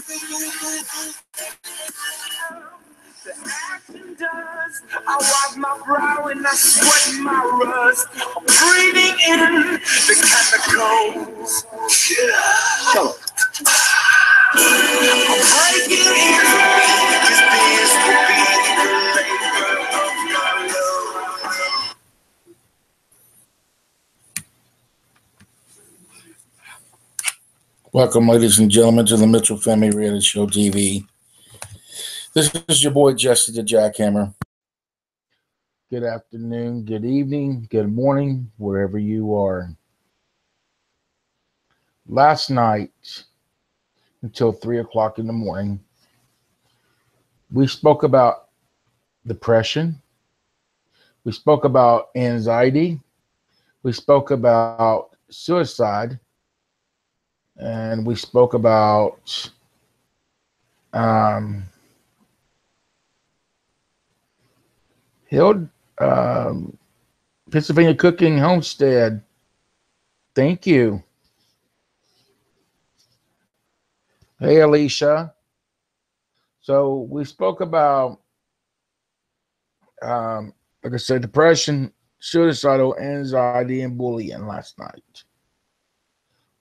I wipe my brow and I sweat my rust. I'm breathing in the chemicals. Yeah. I'm breaking in. This will be the labor of my love. Welcome, ladies and gentlemen, to the Mitchell Family Reality Show TV. This is your boy Jesse the Jackhammer. Good afternoon, good evening, good morning, wherever you are. Last night, until 3 o'clock in the morning, we spoke about depression. We spoke about anxiety. We spoke about suicide. And we spoke about Hill, Pennsylvania Cooking Homestead. Thank you. Hey, Alicia. So we spoke about, like I said, depression, suicidal, anxiety, and bullying last night.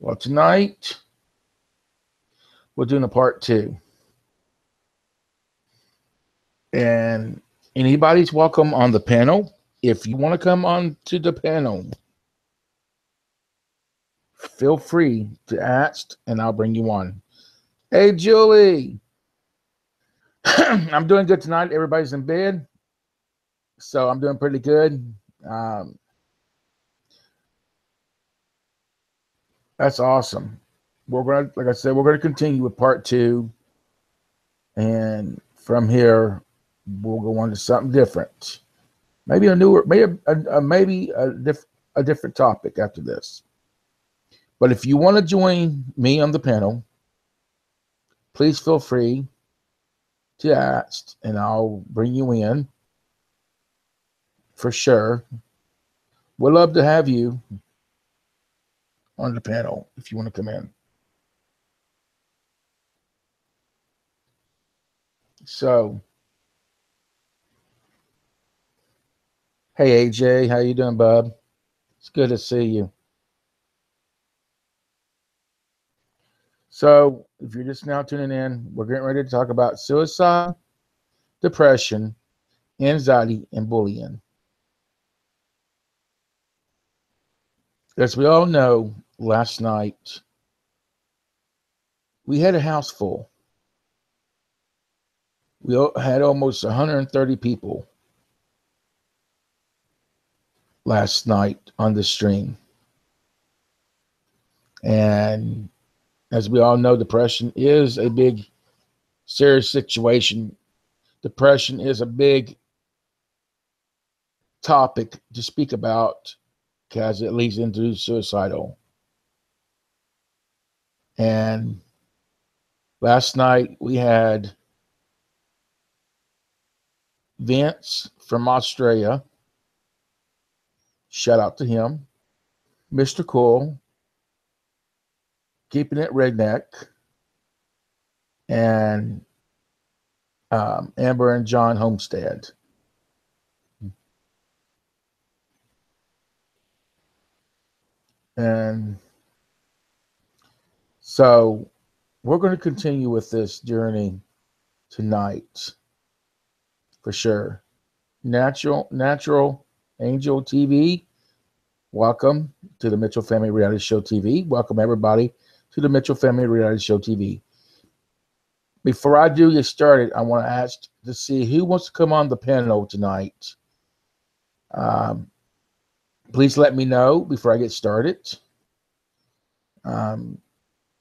Well, tonight, we're doing a part 2. And anybody's welcome on the panel. If you want to come on to the panel, feel free to ask, and I'll bring you on. Hey, Julie. I'm doing good tonight. Everybody's in bed, so I'm doing pretty good. That's awesome. We're going to, like I said, we're going to continue with part 2. And from here, we'll go on to something different. Maybe a newer, maybe a different topic after this. But if you want to join me on the panel, please feel free to ask, and I'll bring you in for sure. We'd love to have you on the panel if you want to come in. So, hey AJ, how you doing, bub? It's good to see you. So, if you're just now tuning in, we're getting ready to talk about suicide, depression, anxiety, and bullying. As we all know, last night, we had a house full. We had almost 130 people last night on the stream. And as we all know, depression is a big, serious situation. Depression is a big topic to speak about because it leads into suicidal. And last night we had Vince from Australia. Shout out to him. Mr. Cool, Keeping It Redneck, and Amber and John Homestead. And so we're going to continue with this journey tonight for sure. Natural Angel TV, welcome to the Mitchell Family Reality Show TV. Welcome everybody to the Mitchell Family Reality Show TV. Before I do get started, I want to ask to see who wants to come on the panel tonight. Please let me know before I get started.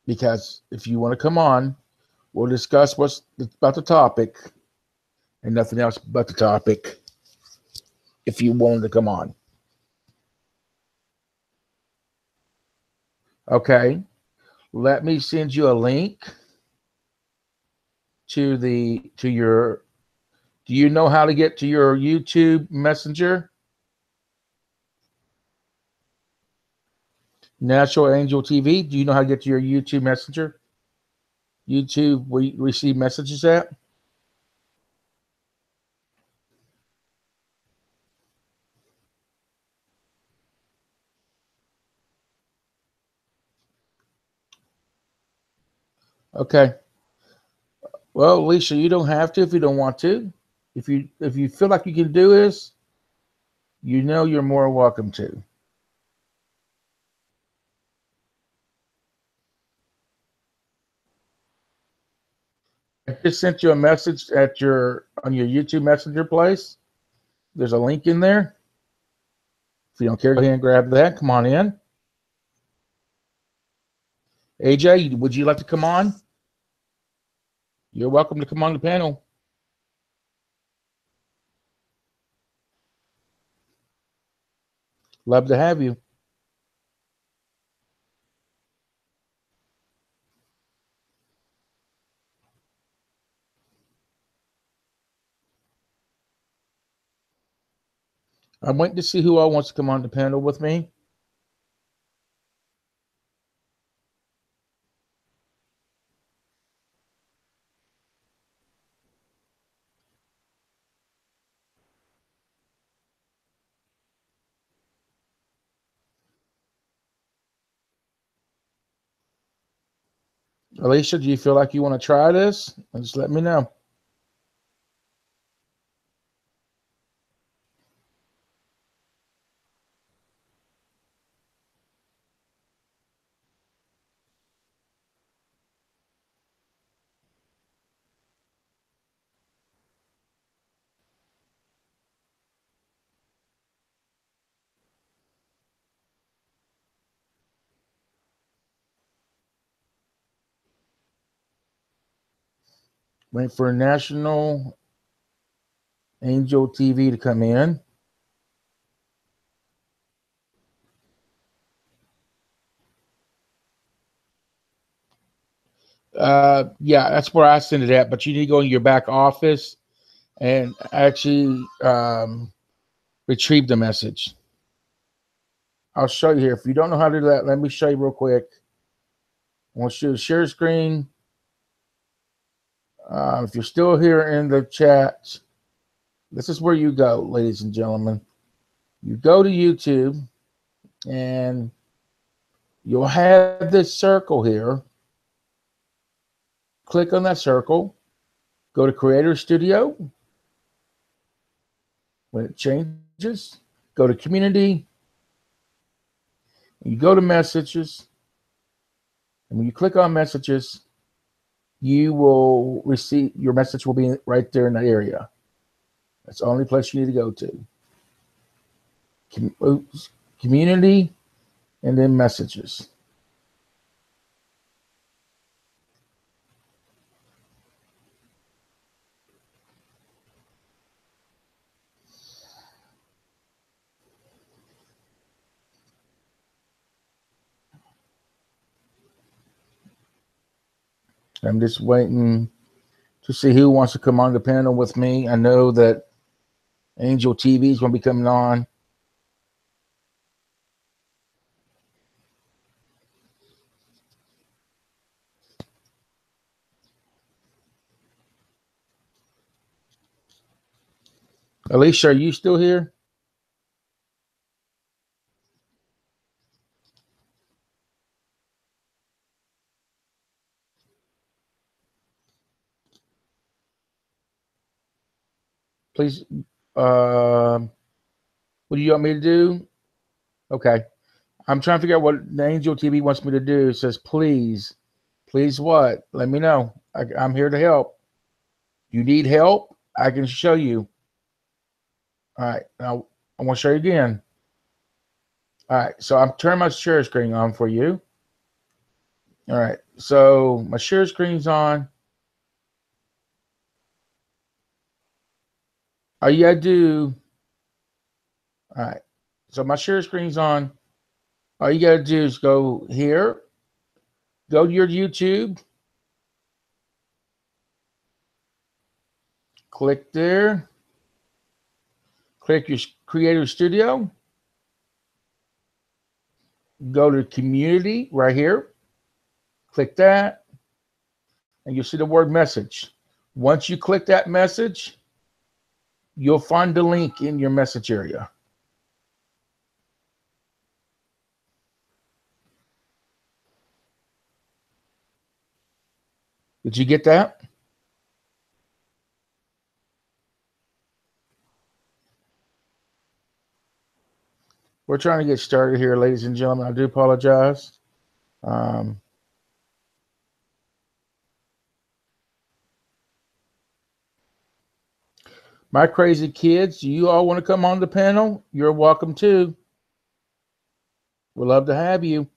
Because if you want to come on, we'll discuss what's about the topic and nothing else but the topic if you wanted to come on. Okay. Let me send you a link to your, do you know how to get to your YouTube Messenger? Natural Angel TV, do you know how to get to your YouTube Messenger? YouTube we receive messages at? Okay. Well, Alicia, you don't have to if you don't want to. If you feel like you can do this, you're more welcome to. I just sent you a message on your YouTube Messenger place. There's a link in there. If you don't care, go ahead and grab that. Come on in. AJ, would you like to come on? You're welcome to come on the panel. Love to have you. I'm waiting to see who all wants to come on the panel with me. Alicia, do you feel like you want to try this? Just let me know. Wait for National Angel TV to come in. Yeah, that's where I send it at. But you need to go in your back office and actually retrieve the message. I'll show you here. If you don't know how to do that, let me show you real quick. I want you to share screen. If you're still here in the chat, this is where you go, ladies and gentlemen. You go to YouTube and you'll have this circle here. Click on that circle. Go to Creator Studio. When it changes, go to Community. You go to Messages. And when you click on Messages, you will receive your message will be right there in that area. That's the only place you need to go to. Community and then Messages. I'm just waiting to see who wants to come on the panel with me. I know that Angel TV is going to be coming on. Alicia, are you still here? Please. What do you want me to do? Okay. I'm trying to figure out what Angel TV wants me to do. It says, please. Please what? Let me know. I'm here to help. You need help? I can show you. All right. Now, I want to show you again. All right. So I'm turning my share screen on for you. All right. So my share screen's on. All you got to do. All right. So my share screen's on. All you got to do is go here. Go to your YouTube. Click there. Click your Creator Studio. Go to Community right here. Click that. and you'll see the word message. Once you click that message, you'll find the link in your message area. Did you get that? We're trying to get started here, ladies and gentlemen. I do apologize. My crazy kids, do you all want to come on the panel? You're welcome to. We'd love to have you.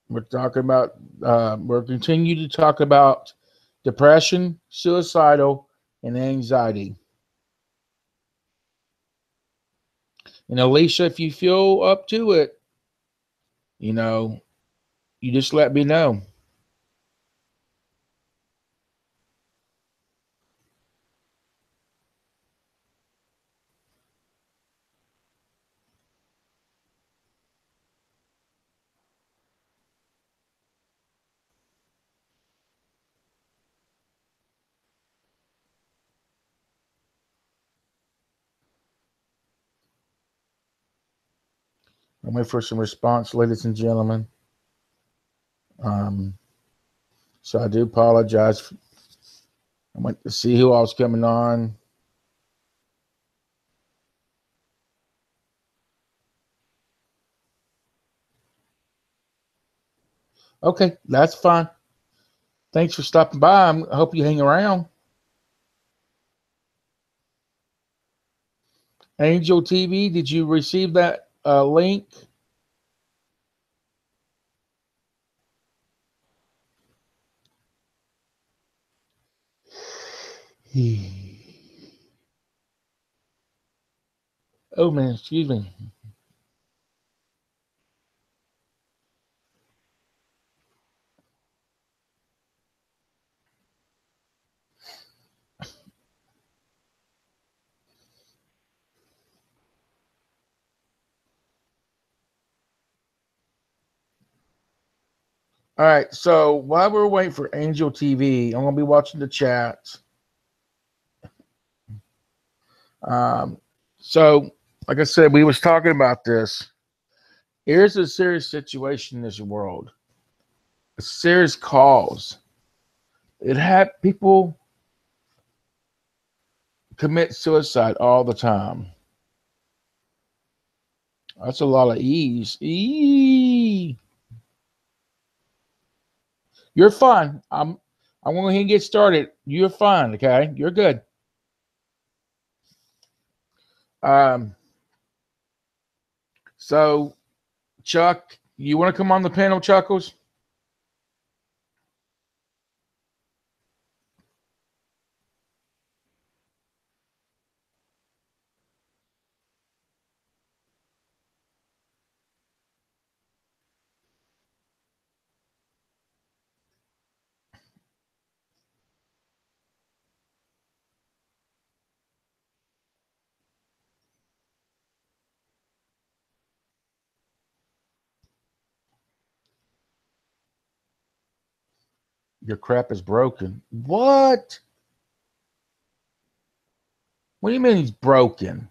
We're talking about, we're continue to talk about depression, suicidal, and anxiety. And Alicia, if you feel up to it, you just let me know. I'm waiting for some response, ladies and gentlemen. So I do apologize. I went to see who else coming on. Okay, that's fine. Thanks for stopping by. I hope you hang around. Angel TV, did you receive that link? Oh man, excuse me. All right, so while we're waiting for Angel TV, I'm gonna be watching the chat. So, like I said, we was talking about this. Here's a serious situation in this world. A serious cause. It had people commit suicide all the time. That's a lot of E's. You're fine. I'm going to get started. You're fine. Okay, you're good. Um. So, Chuck, you want to come on the panel, Chuckles? Your crap is broken. What? What do you mean he's broken?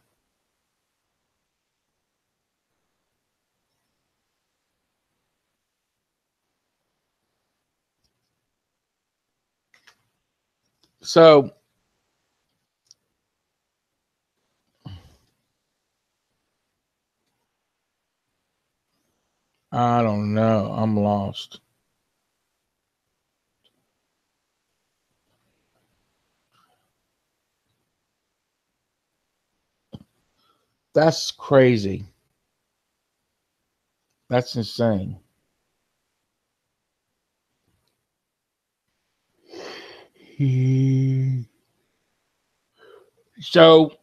So, I don't know. I'm lost. That's crazy. That's insane. So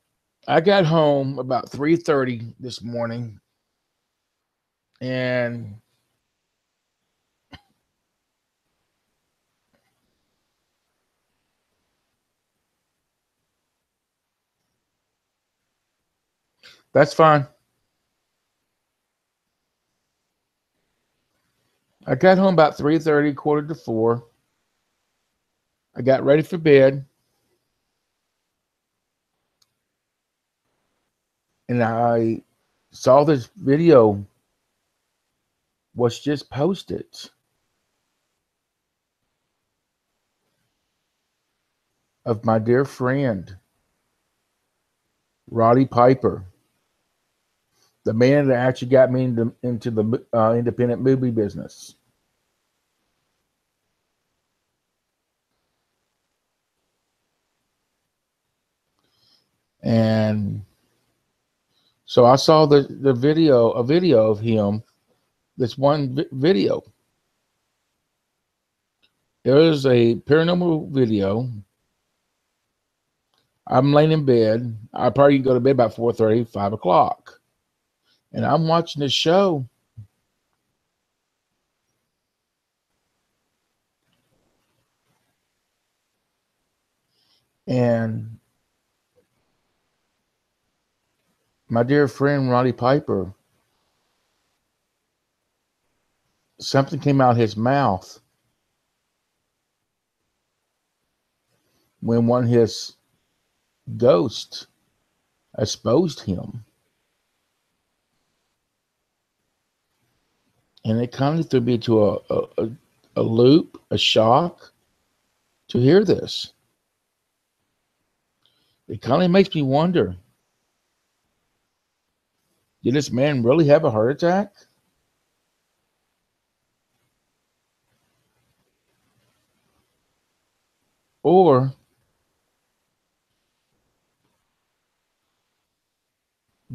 I got home about 3:30 this morning, and that's fine. I got home about 3:30, quarter to 4. I got ready for bed, and I saw this video was just posted of my dear friend Roddy Piper, the man that actually got me into the independent movie business. And so I saw a video of him. This one video. It was a paranormal video. I'm laying in bed. I probably go to bed about 4:30, 5 o'clock. And I'm watching this show. And my dear friend Roddy Piper, something came out of his mouth when one of his ghosts exposed him. And it kind of threw me to a loop, a shock to hear this. It kind of makes me wonder, did this man really have a heart attack? Or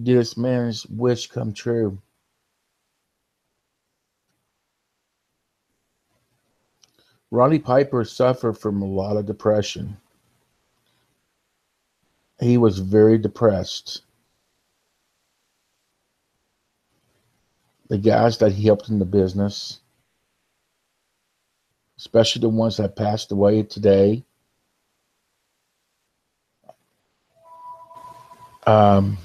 did this man's wish come true? Roddy Piper suffered from a lot of depression. He was very depressed. The guys that he helped in the business, especially the ones that passed away today, um,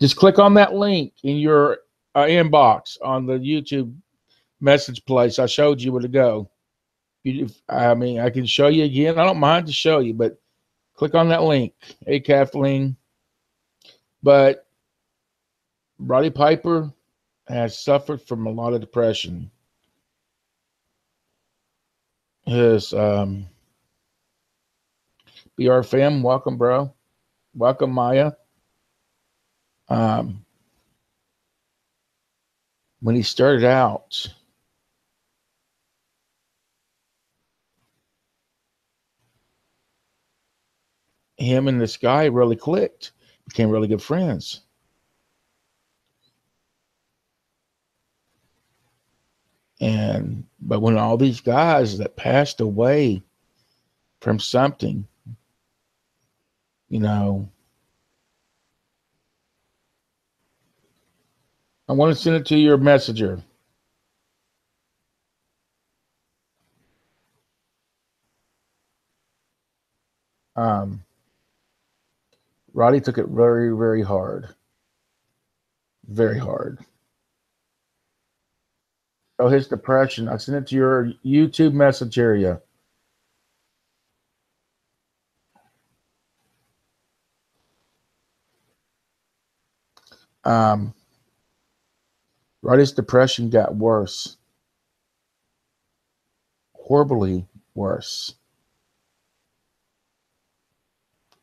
just click on that link in your inbox on the YouTube message place. I showed you where to go. I can show you again. I don't mind to show you, but click on that link. Hey, Kathleen. But Roddy Piper has suffered from a lot of depression. His BR fam, welcome, bro. Welcome, Maya. When he started out, him and this guy really clicked, became really good friends. But when all these guys that passed away from something, I want to send it to your messenger. Roddy took it very, very hard. Very hard. So his depression, I sent it to your YouTube message area. Roddy's depression got worse. Horribly worse.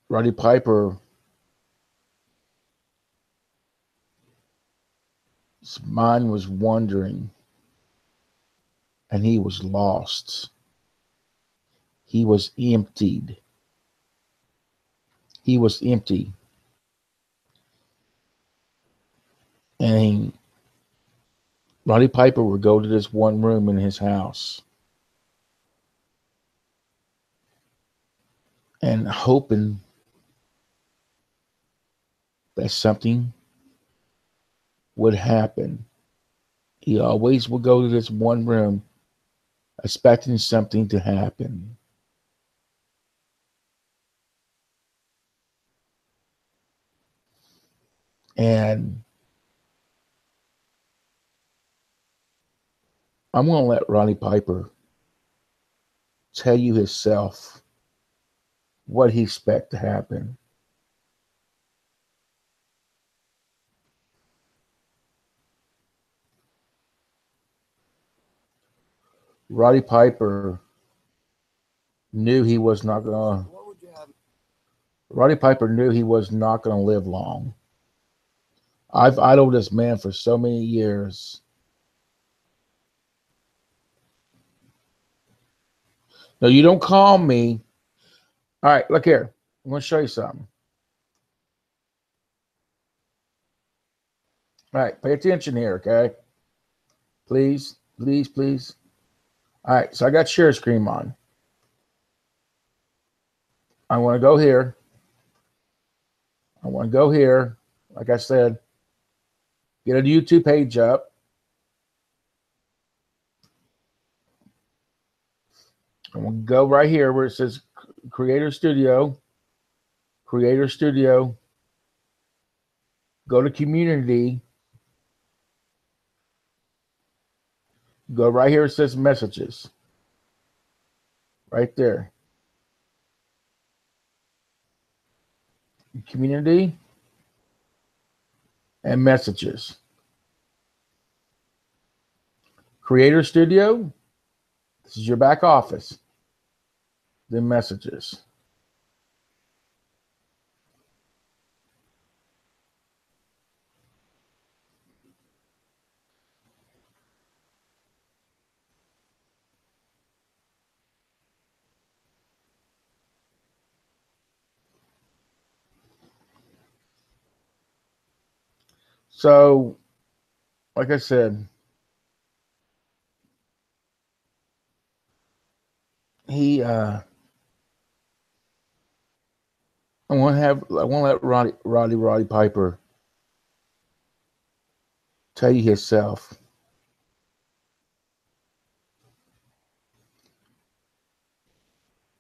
Roddy Piper, his mind was wandering, and he was lost. He was emptied. He was empty. And Roddy Piper would go to this one room in his house and hoping that something would happen. He always would go to this one room expecting something to happen. And I'm going to let Roddy Piper tell you himself what he expects to happen. Roddy Piper knew he was not going to. Roddy Piper knew he was not going to live long. I've idled this man for so many years. No, you don't call me. All right, look here. I'm going to show you something. All right, pay attention here, okay? Please, please, please. All right, so I got share screen on. I want to go here. I want to go here. Like I said, get a YouTube page up. I'm going to go right here where it says Creator Studio. Creator Studio. Go to Community. Go right here. It says Messages. Right there. Community and Messages. Creator Studio. This is your back office. Then Messages. So, like I said, I want to let Roddy Piper tell you himself.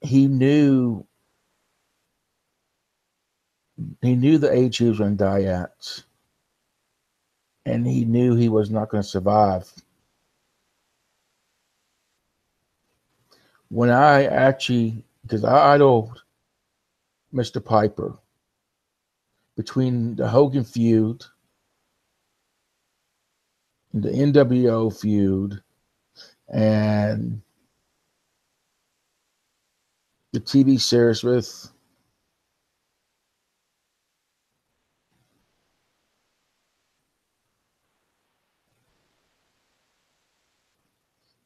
He knew the age he was going to die at, and he knew he was not going to survive. When I actually, because I idled Mr. Piper between the Hogan feud, the NWO feud, and the TV series with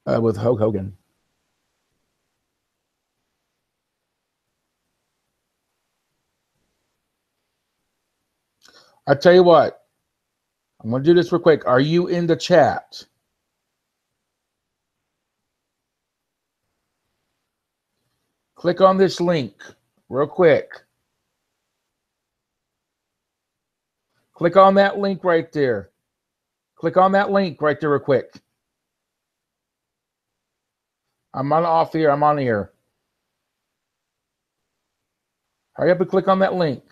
Hulk Hogan. I tell you what, I'm going to do this real quick. Are you in the chat? Click on this link real quick. Click on that link right there. Click on that link right there real quick. I'm on off here. I'm on here. Hurry up and click on that link.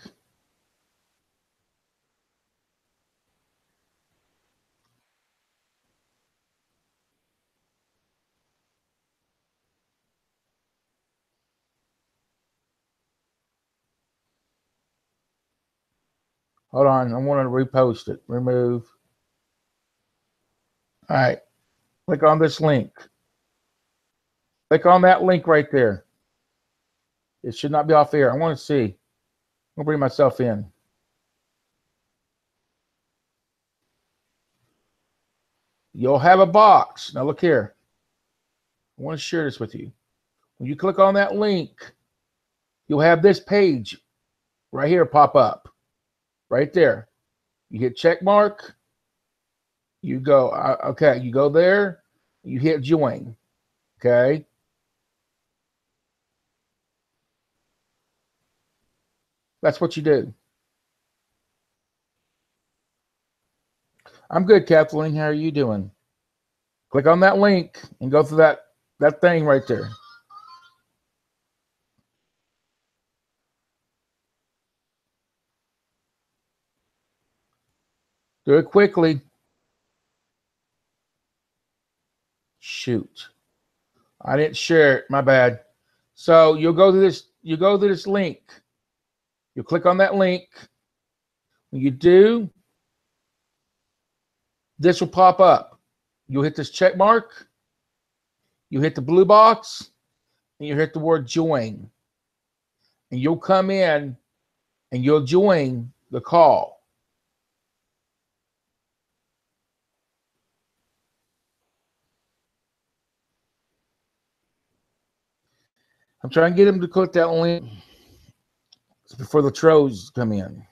Hold on. I want to repost it. Remove. All right. Click on this link. Click on that link right there. It should not be off here. I want to see. I'm going to bring myself in. You'll have a box. Now look here. I want to share this with you. When you click on that link, you'll have this page right here pop up. Right there. You hit check mark. You go, okay, you go there. You hit join. Okay. That's what you do. I'm good, Kathleen. How are you doing? Click on that link and go through that That thing right there. Do it quickly. Shoot. I didn't share it. My bad. So you'll go to this. You go to this link. You click on that link. When you do, this will pop up. You'll hit this check mark. You hit the blue box, and you hit the word join. And you'll come in and you'll join the call. I'm trying to get him to click that link before the trolls come in.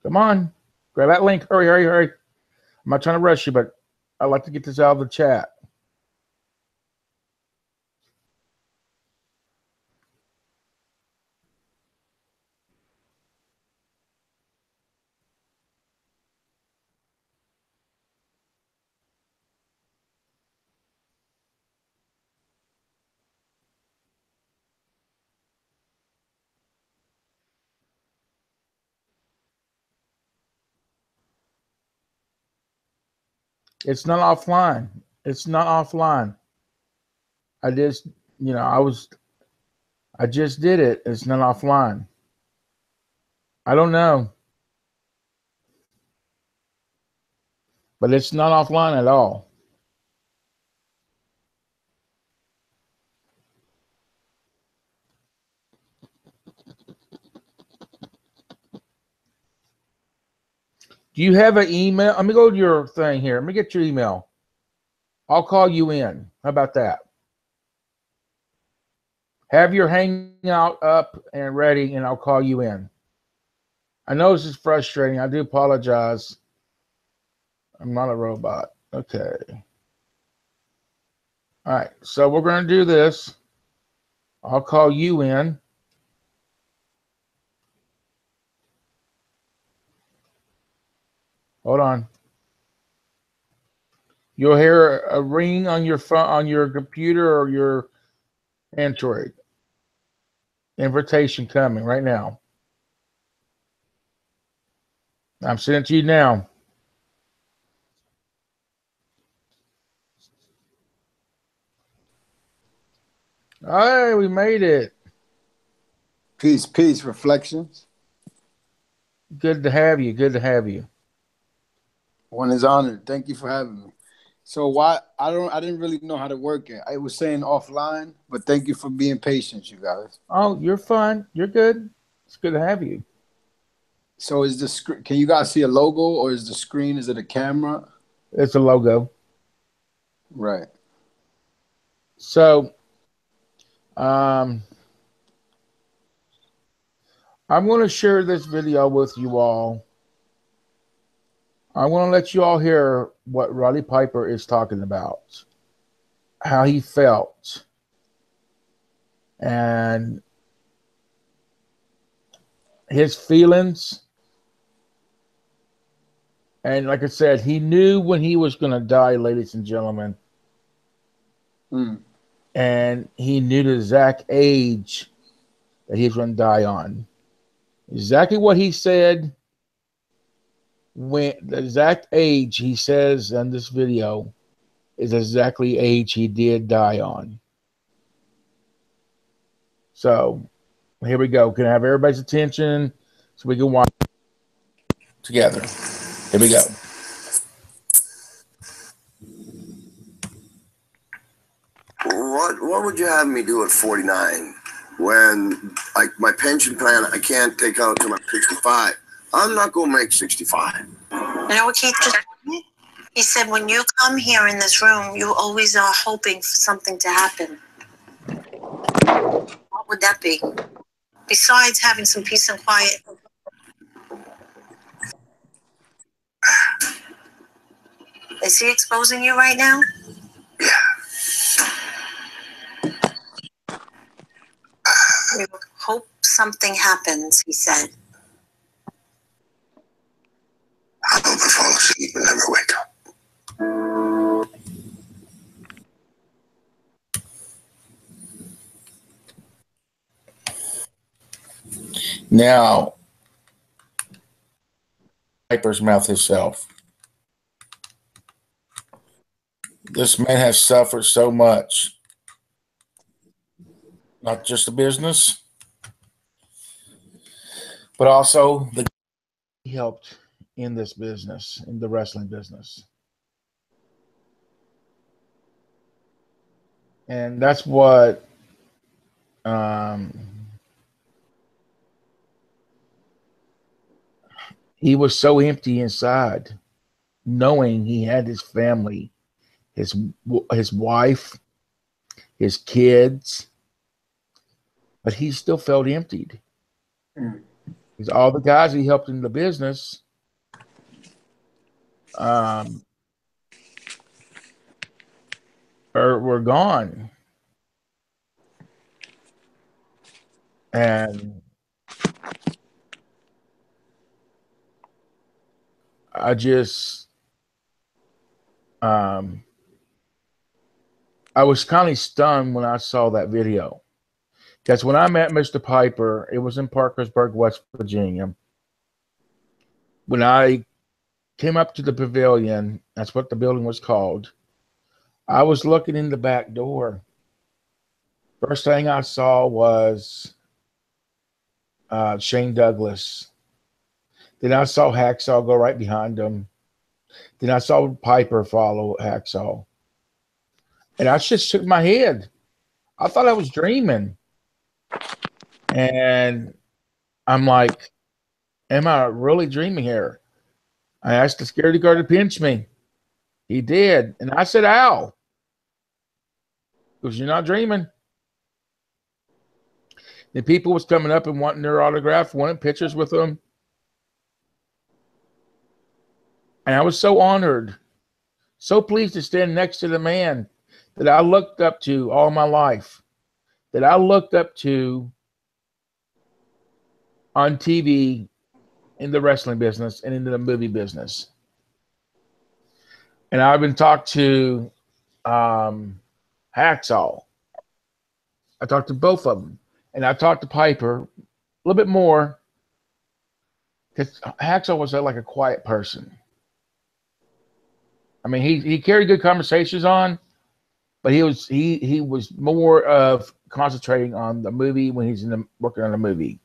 Come on. Grab that link. Hurry, hurry, hurry. I'm not trying to rush you, but I'd like to get this out of the chat. It's not offline. It's not offline. I just, I just did it. It's not offline. I don't know. But it's not offline at all. Do you have an email? Let me go to your thing here. Let me get your email. I'll call you in. How about that? Have your hangout up and ready, and I'll call you in. I know this is frustrating. I do apologize. I'm not a robot. Okay. All right. So we're going to do this. I'll call you in. Hold on. You'll hear a ring on your phone, on your computer or your Android. Invitation coming right now. I'm sending it to you now. All right, we made it. Peace, peace, reflections. Good to have you. Good to have you. One is honored. Thank you for having me. So why I didn't really know how to work it. I was saying offline, but thank you for being patient, you guys. Oh, you're fine. You're good. It's good to have you. So is the screen? Can you guys see a logo, or is the screen? Is it a camera? It's a logo. Right. So, I'm going to share this video with you all. I want to let you all hear what Roddy Piper is talking about, how he felt, and his feelings. And like I said, he knew when he was going to die, ladies and gentlemen. And he knew the exact age that he was going to die on. Exactly what he said, when the exact age he says in this video is exactly the age he did die on. So here we go. Can I have everybody's attention so we can watch together? Here we go. What would you have me do at 49 when, like, my pension plan I can't take out till I'm 65? I'm not going to make 65. You know what Keith just told me? He said when you come here in this room, you always are hoping for something to happen. What would that be? Besides having some peace and quiet. Is he exposing you right now? Yeah. We hope something happens, he said. I hope I fall asleep and never wake up. Now, Piper's mouth himself. This man has suffered so much. Not just the business, but also the he helped in this business, in the wrestling business. And that's what he was so empty inside, knowing he had his family, his wife, his kids, but he still felt emptied. Because all the guys he helped in the business were gone. And I just I was kind of stunned when I saw that video. Because when I met Mr. Piper, it was in Parkersburg, West Virginia. When I came up to the pavilion, that's what the building was called, I was looking in the back door. First thing I saw was Shane Douglas. Then I saw Hacksaw go right behind him. Then I saw Piper follow Hacksaw. And I just shook my head. I thought I was dreaming. And I'm like, am I really dreaming here? I asked the security guard to pinch me. He did. And I said, ow. Because you're not dreaming. The people was coming up and wanting their autograph, wanting pictures with them. And I was so honored, so pleased to stand next to the man that I looked up to all my life, that I looked up to on TV, in the wrestling business and in the movie business. And I've been talked to Hacksaw. I talked to both of them. And I talked to Piper a little bit more because Hacksaw was like a quiet person. I mean, he carried good conversations on, but he was more of concentrating on the movie when he's working on a movie.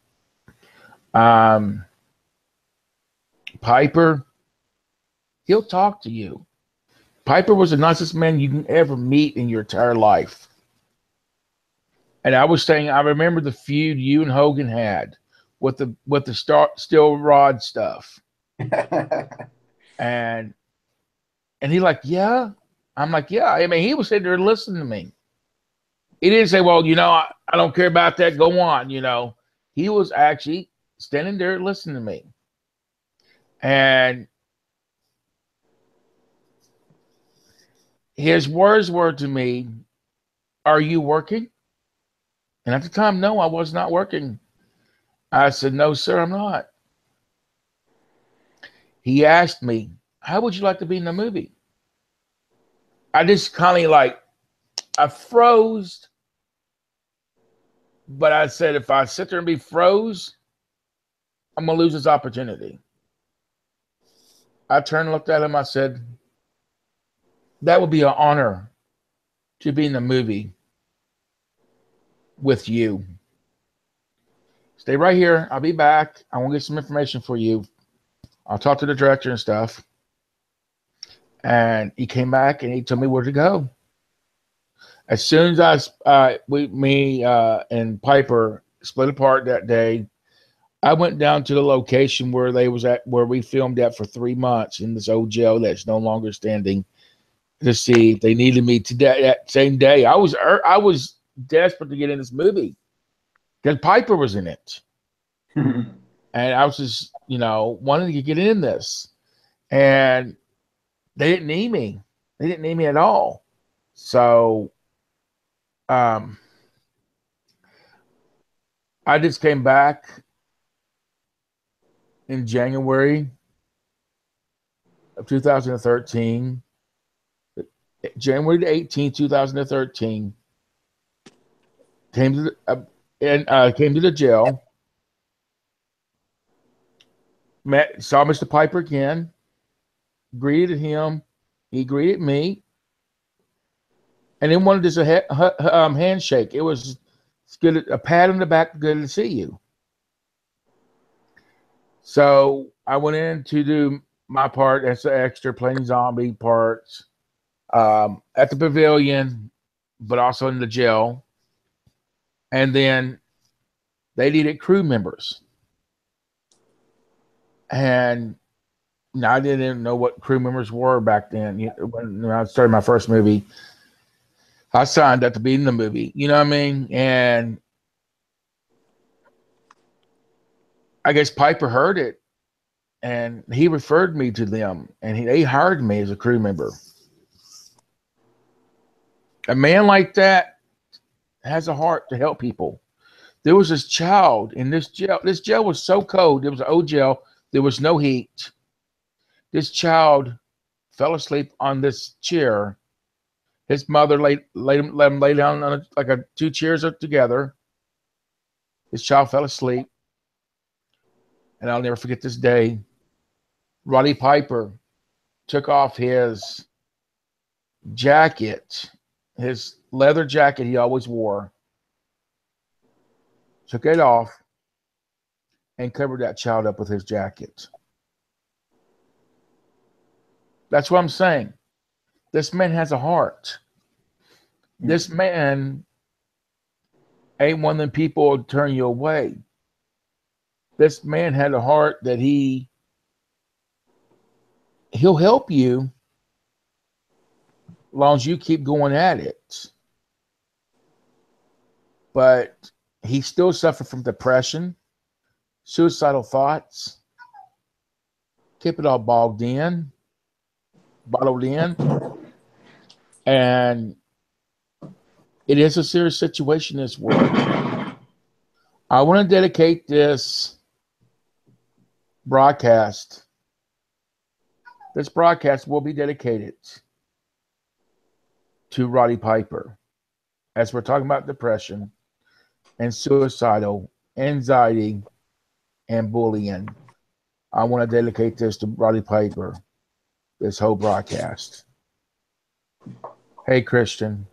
Piper, he'll talk to you. Piper was the nicest man you can ever meet in your entire life. And I was saying, I remember the feud you and Hogan had with the steel rod stuff. and he like, yeah. I'm like, yeah. I mean, he was sitting there listening to me. He didn't say, well, I don't care about that. Go on, He was actually standing there listening to me. And his words were to me, are you working? And at the time, no, I was not working. I said, no, sir, I'm not. He asked me, how would you like to be in the movie? I just kind of I froze. But I said, if I sit there and be froze, I'm going to lose this opportunity. I turned and looked at him. I said, that would be an honor to be in the movie with you. Stay right here. I'll be back. I want to get some information for you. I'll talk to the director and stuff. And he came back and he told me where to go. As soon as and Piper split apart that day, I went down to the location where we filmed at for 3 months in this old jail that's no longer standing, to see if they needed me today. That same day, I was desperate to get in this movie because Piper was in it, and I was just wanting to get in this. And They didn't need me. They didn't need me at all. So I just came back in January of 2013. January the 18th, 2013. Came to came to the jail. Saw Mr. Piper again. Greeted him. He greeted me. And then wanted just a handshake. It was good, a pat on the back. Good to see you. So I went in to do my part as the extra playing zombie parts at the pavilion, but also in the jail. And then they needed crew members. And I didn't know what crew members were back then. When I started my first movie, I signed up to be in the movie. You know what I mean? And I guess Piper heard it, and he referred me to them, and they hired me as a crew member. A man like that has a heart to help people. There was this child in this jail. This jail was so cold. It was an old jail. There was no heat. This child fell asleep on this chair. His mother let him lay down on two chairs together. His child fell asleep. And I'll never forget this day. Roddy Piper took off his jacket, his leather jacket he always wore, took it off, and covered that child up with his jacket. That's what I'm saying. This man has a heart. This man ain't one of them people who turn you away. This man had a heart that he'll help you as long as you keep going at it. But he still suffered from depression, suicidal thoughts, kept it all bottled in. And it is a serious situation in this world. I want to dedicate this broadcast. This broadcast will be dedicated to Roddy Piper as we're talking about depression and suicidal, anxiety, and bullying. I want to dedicate this to Roddy Piper, this whole broadcast. Hey, Christian.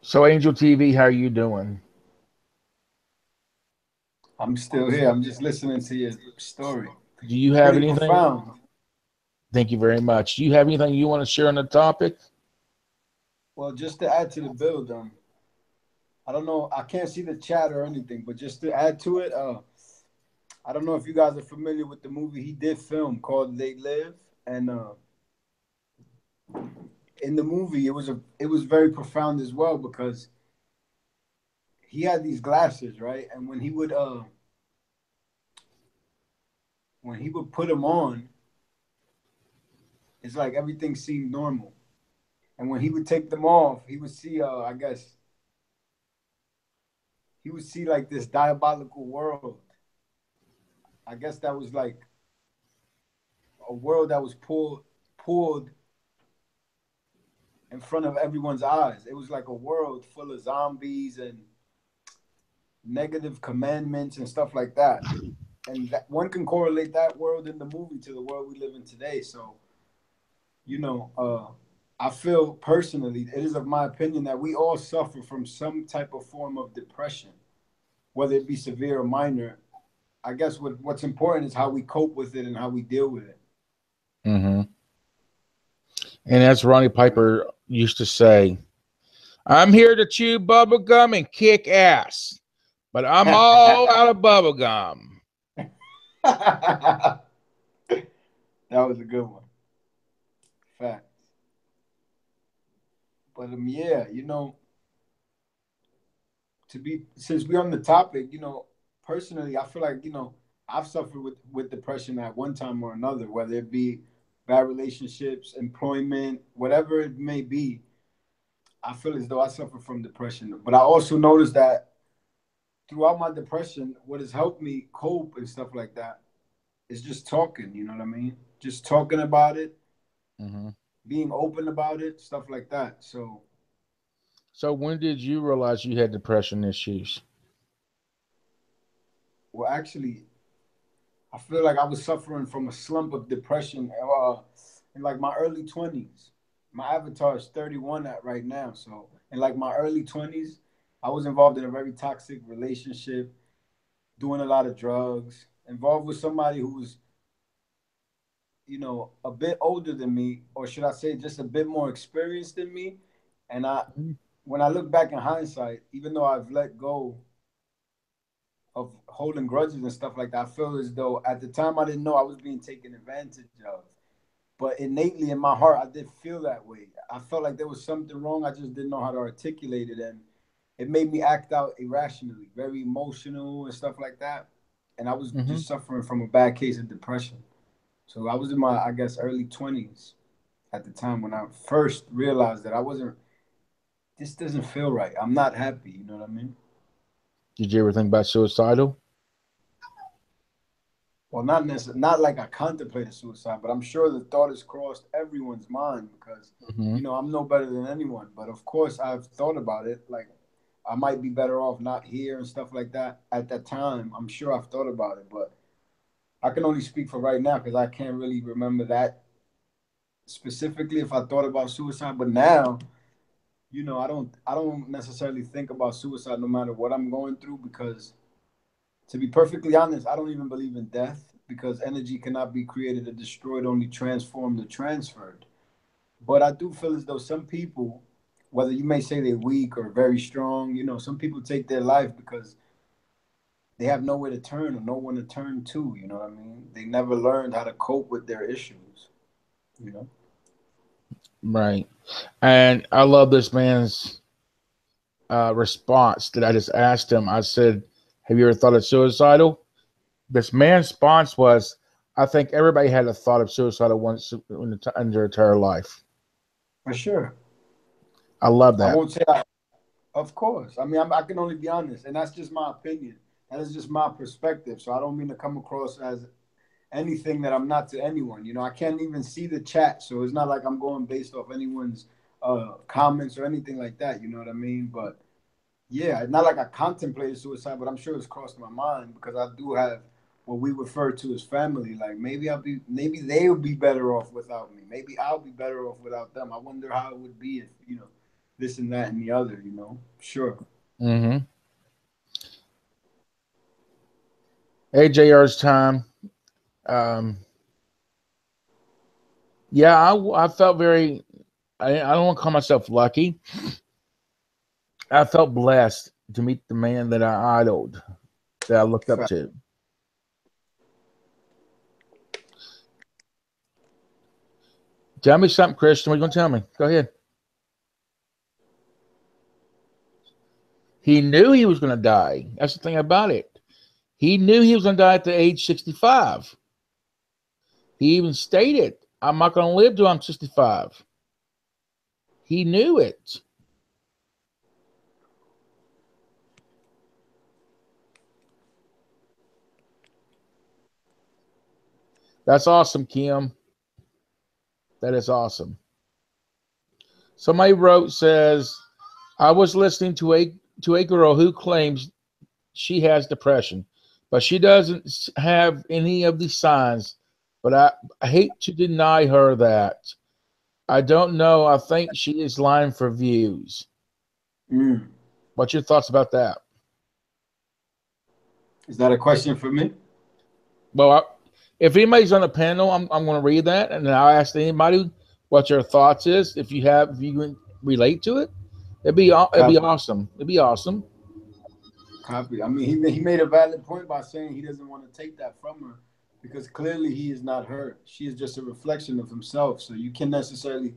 So, Angel TV, how are you doing? I'm still here. I'm just listening to your story. Do you have Pretty anything? Profound. Thank you very much. Do you have anything you want to share on the topic? Well, just to add to the build, I don't know. I can't see the chat or anything, but just to add to it, I don't know if you guys are familiar with the movie he did film called They Live, and in the movie it was very profound as well, because he had these glasses, right? And when he would put them on, it's like everything seemed normal. And when he would take them off, he would see he would see like this diabolical world. I guess that was like a world that was pulled in front of everyone's eyes. It was like a world full of zombies and negative commandments and stuff like that. And one can correlate that world in the movie to the world we live in today. So, I feel personally, it is of my opinion that we all suffer from some type of form of depression, whether it be severe or minor. I guess what's important is how we cope with it and how we deal with it. Mm-hmm. And as Roddy Piper used to say, I'm here to chew bubble gum and kick ass, but I'm all out of bubble gum. That was a good one. Facts. But yeah, since we're on the topic, personally, I feel like, I've suffered with depression at one time or another, whether it be bad relationships, employment, whatever it may be, I feel as though I suffer from depression. But I also noticed that throughout my depression, what has helped me cope and stuff like that is just talking. You know what I mean? Just talking about it, being open about it, stuff like that. So when did you realize you had depression issues? Well, actually, I feel like I was suffering from a slump of depression in like my early 20s. My avatar is 31 at right now. So in like my early 20s, I was involved in a very toxic relationship, doing a lot of drugs, involved with somebody who was, a bit older than me, or should I say just a bit more experienced than me. And when I look back in hindsight, even though I've let go of holding grudges and stuff like that, I feel as though at the time I didn't know I was being taken advantage of. But innately in my heart, I did feel that way. I felt like there was something wrong. I just didn't know how to articulate it. And it made me act out irrationally, very emotional and stuff like that. And I was just suffering from a bad case of depression. So I was in my, I guess, early 20s at the time when I first realized that this doesn't feel right. I'm not happy. You know what I mean? Did you ever think about suicidal? Well, not necessarily, not like I contemplated suicide, but I'm sure the thought has crossed everyone's mind because, I'm no better than anyone. But of course, I've thought about it. Like, I might be better off not here and stuff like that. At that time, I'm sure I've thought about it, but I can only speak for right now because I can't really remember that specifically if I thought about suicide. But now, I don't necessarily think about suicide no matter what I'm going through because, to be perfectly honest, I don't even believe in death because energy cannot be created or destroyed, only transformed or transferred. But I do feel as though some people, whether you may say they're weak or very strong, some people take their life because they have nowhere to turn or no one to turn to. You know what I mean? They never learned how to cope with their issues. You know? Right. And I love this man's response that I just asked him. I said, "Have you ever thought of suicidal?" This man's response was, "I think everybody had a thought of suicidal once in their entire life." For sure. I love I that. won't say of course. I mean, I can only be honest, and that's just my opinion. That is just my perspective. So I don't mean to come across as anything that I'm not to anyone. I can't even see the chat, so it's not like I'm going based off anyone's comments or anything like that. You know what I mean? But yeah, it's not like I contemplated suicide, but I'm sure it's crossed my mind because I do have what we refer to as family. Like maybe they'll be better off without me. Maybe I'll be better off without them. I wonder how it would be if this and that and the other. Sure. Mm-hmm. AJR's time. Um, yeah, I felt very. I don't want to call myself lucky. I felt blessed to meet the man that I idoled, that I looked up to. Tell me something, Christian. What are you going to tell me? Go ahead. He knew he was going to die. That's the thing about it. He knew he was going to die at the age 65. He even stated, "I'm not going to live till I'm 65." He knew it. That's awesome, Kim. That is awesome. Somebody says, "I was listening to a girl who claims she has depression, but she doesn't have any of these signs. But I hate to deny her that. I don't know. I think she is lying for views." What's your thoughts about that? Is that a question for me? Well, if anybody's on the panel, I'm going to read that, and then I'll ask anybody what your thoughts is. If you can relate to it, it'd be awesome. It'd be awesome. Copy. I mean, he made a valid point by saying he doesn't want to take that from her because clearly he is not her. She is just a reflection of himself. So you can't necessarily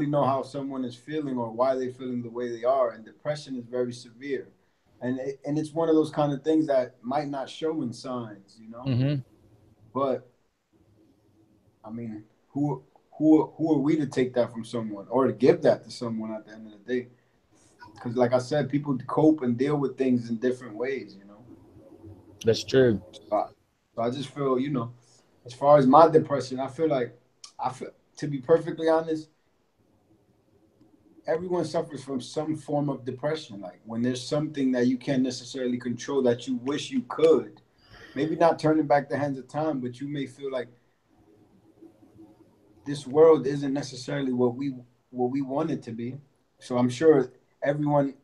know how someone is feeling or why they're feeling the way they are. And depression is very severe, and it's one of those kind of things that might not show in signs, Mm-hmm. But I mean, who are we to take that from someone or to give that to someone at the end of the day? Because, like I said, people cope and deal with things in different ways, you know. That's true. So I just feel, as far as my depression, I feel, to be perfectly honest, everyone suffers from some form of depression. Like when there's something that you can't necessarily control that you wish you could, maybe not turning back the hands of time, but you may feel like this world isn't necessarily what we want it to be. So I'm sure everyone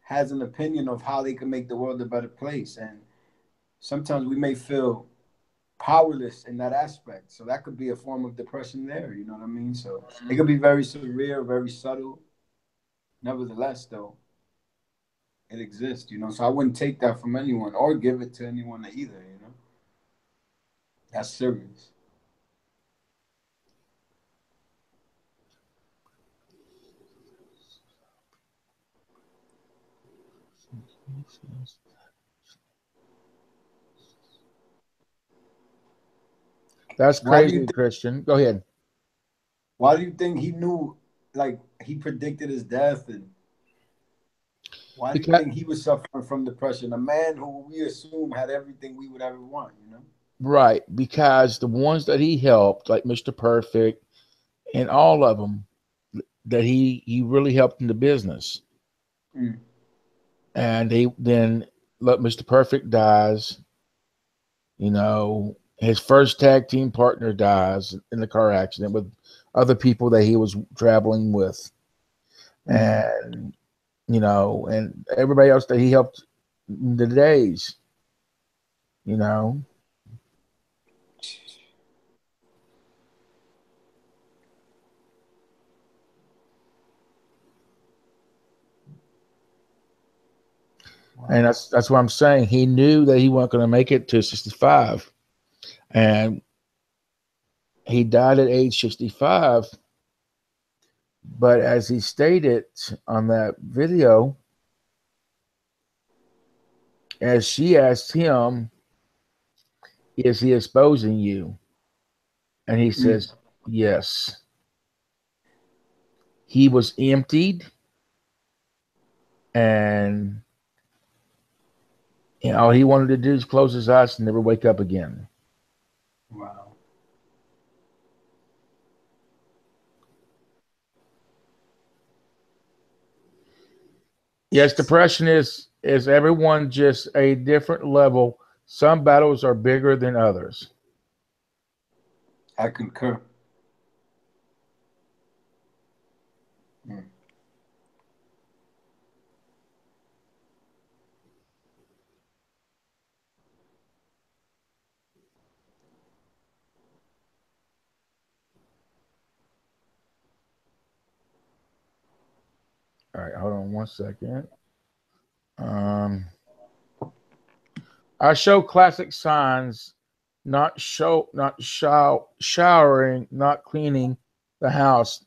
has an opinion of how they can make the world a better place, and sometimes we may feel powerless in that aspect. So that could be a form of depression there. You know what I mean? So it could be very severe, very subtle. Nevertheless, though, it exists. So I wouldn't take that from anyone or give it to anyone either. That's serious. That's Why do you crazy, Christian. Go ahead. Why do you think he knew? Like he predicted his death, and why do you Because think he was suffering from depression? A man who we assume had everything we would ever want. right, because the ones that he helped, like Mr. Perfect and all of them, that he really helped in the business. Mm. And he then look, Mr. Perfect dies. His first tag team partner dies in the car accident with other people that he was traveling with. And and everybody else that he helped in the days, you know. Wow. And that's what I'm saying. He knew that he wasn't going to make it to 65. And he died at age 65. But as he stated on that video, as she asked him, is he exposing you? And he says, yes. He was emptied, and all he wanted to do is close his eyes and never wake up again. Wow. Yes, depression is everyone just a different level. Some battles are bigger than others. I concur. All right, hold on one second. I show classic signs: not showering, not cleaning the house,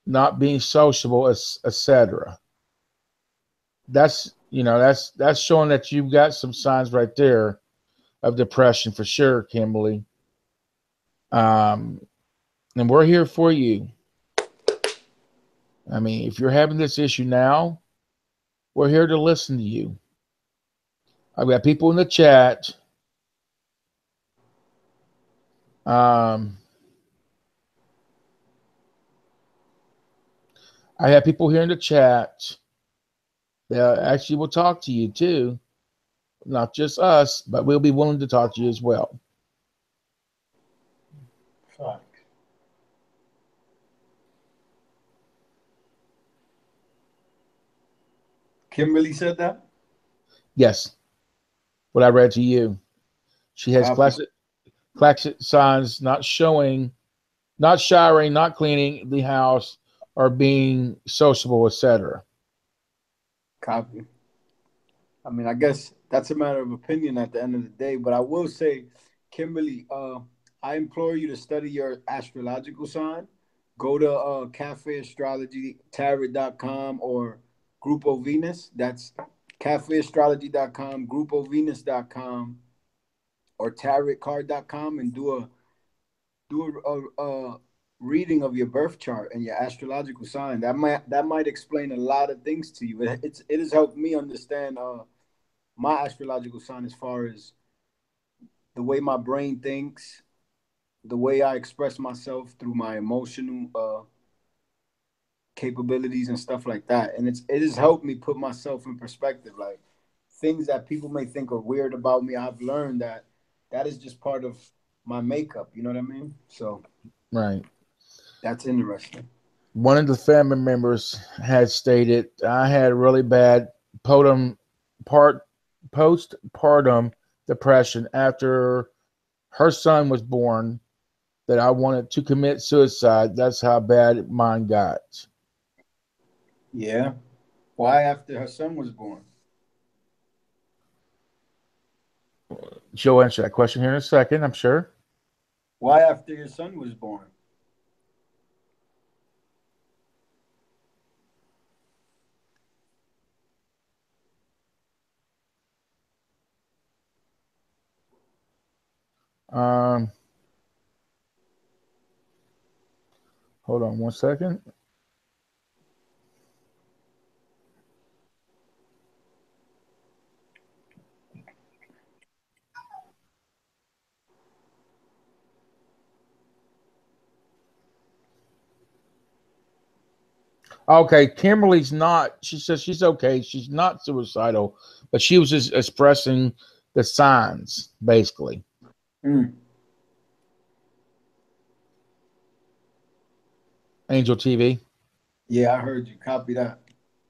not being sociable, etc. That's that's showing that you've got some signs right there of depression for sure, Kimberly. And we're here for you. I mean, if you're having this issue now, we're here to listen to you. I've got people in the chat. I have people here in the chat that actually will talk to you too. Not just us, but we'll be willing to talk to you as well. Fuck. Kimberly said that? Yes. What I read to you. She has classic signs: not showering, not showering, not cleaning the house, or being sociable, etc. Copy. I mean, I guess that's a matter of opinion at the end of the day, but I will say, Kimberly, I implore you to study your astrological sign. Go to Cafe Astrology, Tarot.com or Grupo Venus. That's cafeastrology.com, grupovenus.com, or tarotcard.com, and do do a reading of your birth chart and your astrological sign. That might explain a lot of things to you. It has helped me understand my astrological sign as far as the way my brain thinks, the way I express myself through my emotional capabilities and stuff like that. And it has helped me put myself in perspective. Like things that people may think are weird about me, I've learned that that is just part of my makeup. You know what I mean? So Right. that's interesting. One of the family members had stated I had really bad podum, postpartum depression after her son was born, that I wanted to commit suicide. That's how bad mine got. Yeah. Why after her son was born? She'll answer that question here in a second, I'm sure. Why after your son was born? Um, Hold on one second. Okay, Kimberly's not. She says she's okay. She's not suicidal, but she was just expressing the signs, basically. Mm. Angel TV. Yeah, I heard you. Copy that.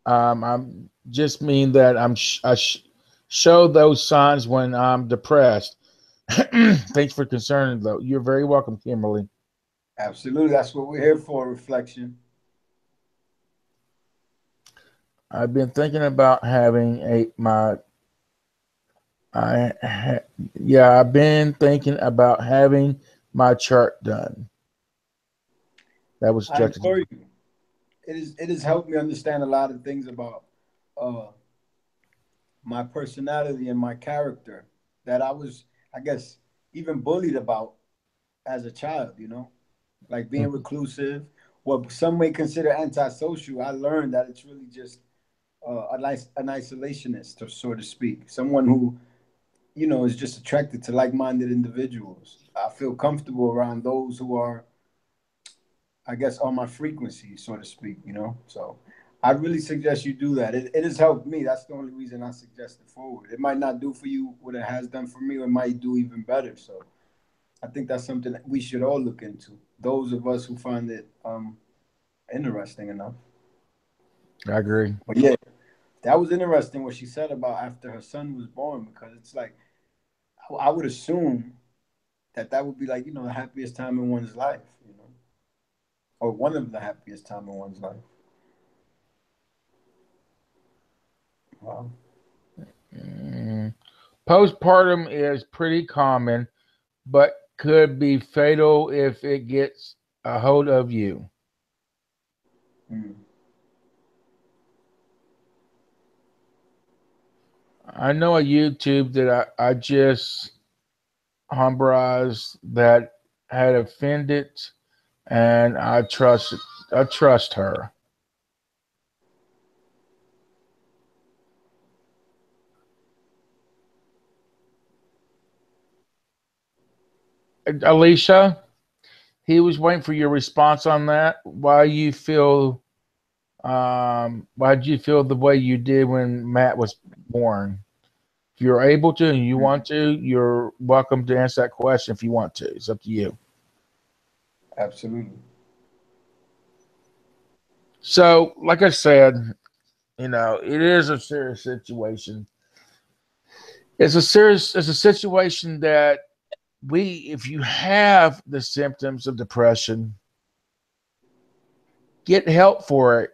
I'm just mean that show those signs when I'm depressed. Thanks for concerning, though. You're very welcome, Kimberly. Absolutely. That's what we're here for, reflection. I've been thinking about having I've been thinking about having my chart done. That was I just implore you. It has helped me understand a lot of things about uh my personality and my character that I was, I guess, even bullied about as a child, like being reclusive, what some may consider antisocial. I learned that it's really just an isolationist, so to speak, someone who, is just attracted to like-minded individuals. I feel comfortable around those who are, I guess, on my frequency, so to speak. So I really suggest you do that. It has helped me. That's the only reason I suggest it forward. It might not do for you what it has done for me, or it might do even better. So I think that's something that we should all look into. Those of us who find it interesting enough. I agree. But yeah, that was interesting what she said about after her son was born, because it's like I would assume that would be like, the happiest time in one's life, or one of the happiest time in one's life. Wow. Postpartum is pretty common, but could be fatal if it gets a hold of you. Mm. I know a YouTube that I just humorized that had offended, and I trust her. Alicia, he was waiting for your response on that. Why did you feel the way you did when Matt was born? If you're able to and you want to, you're welcome to answer that question if you want to. It's up to you. Absolutely. So, like I said, it is a serious situation. It's a situation that if you have the symptoms of depression, get help for it.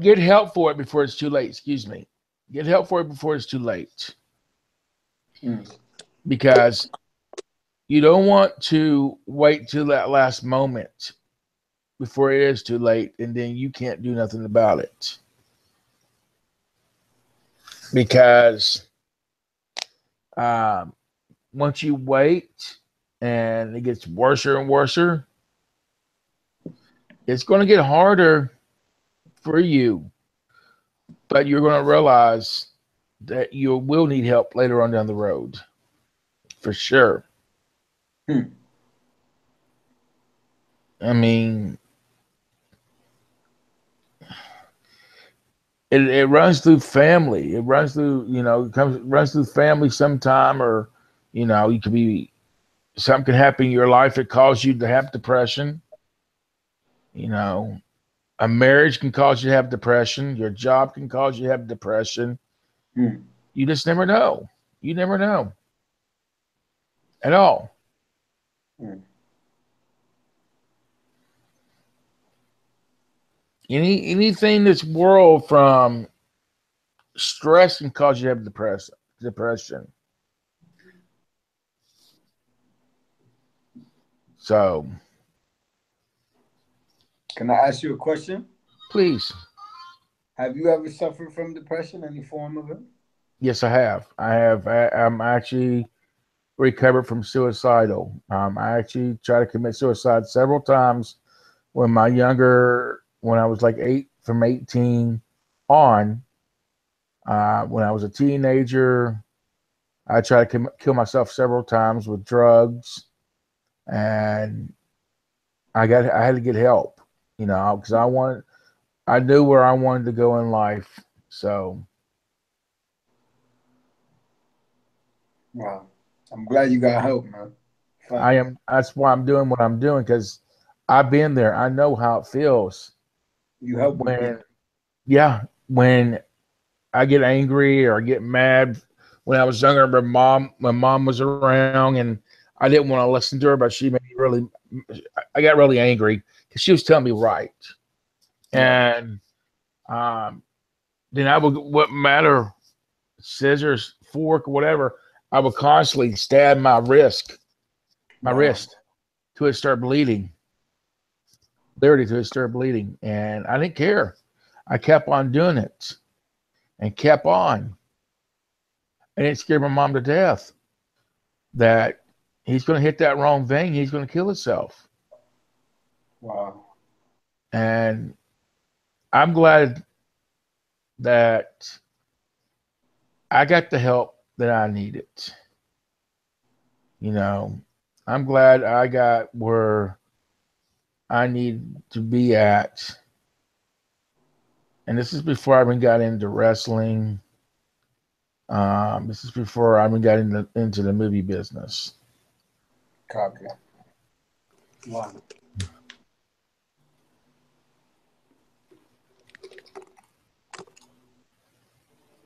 Get help for it before it's too late. Excuse me. Get help for it before it's too late. Mm. Because you don't want to wait till that last moment before it is too late, and then you can't do nothing about it. Because once you wait and it gets worse and worse, it's going to get harder for you, but you're going to realize that you will need help later on down the road, for sure. I mean, it runs through family. It runs through, runs through family sometime, or, you could be, something can happen in your life that causes you to have depression. A marriage can cause you to have depression. Your job can cause you to have depression. You just never know. You never know at all. Anything in this world, from stress, can cause you to have depression. So, can I ask you a question? Please. Have you ever suffered from depression, any form of it? Yes, I have. I'm actually recovered from suicidal. I actually tried to commit suicide several times when I was like 18 on. When I was a teenager, I tried to kill myself several times with drugs, and I had to get help, because I knew where I wanted to go in life. So, wow, I'm glad you got help, man. That's why I'm doing what I'm doing, because I've been there. I know how it feels. You help when I get angry or get mad. When I was younger, my mom was around, and I didn't want to listen to her, but she made me I got really angry because she was telling me right. And then I would, what matter, scissors, fork, whatever, I would constantly stab my wrist till it started bleeding. Literally till it started bleeding. And I didn't care. I kept on doing it and kept on. And it scared my mom to death that he's going to hit that wrong vein. He's going to kill himself. Wow. And I'm glad that I got the help that I needed. I'm glad I got where I need to be at. And this is before I even got into wrestling. This is before I even got into the movie business. Copy. Wow.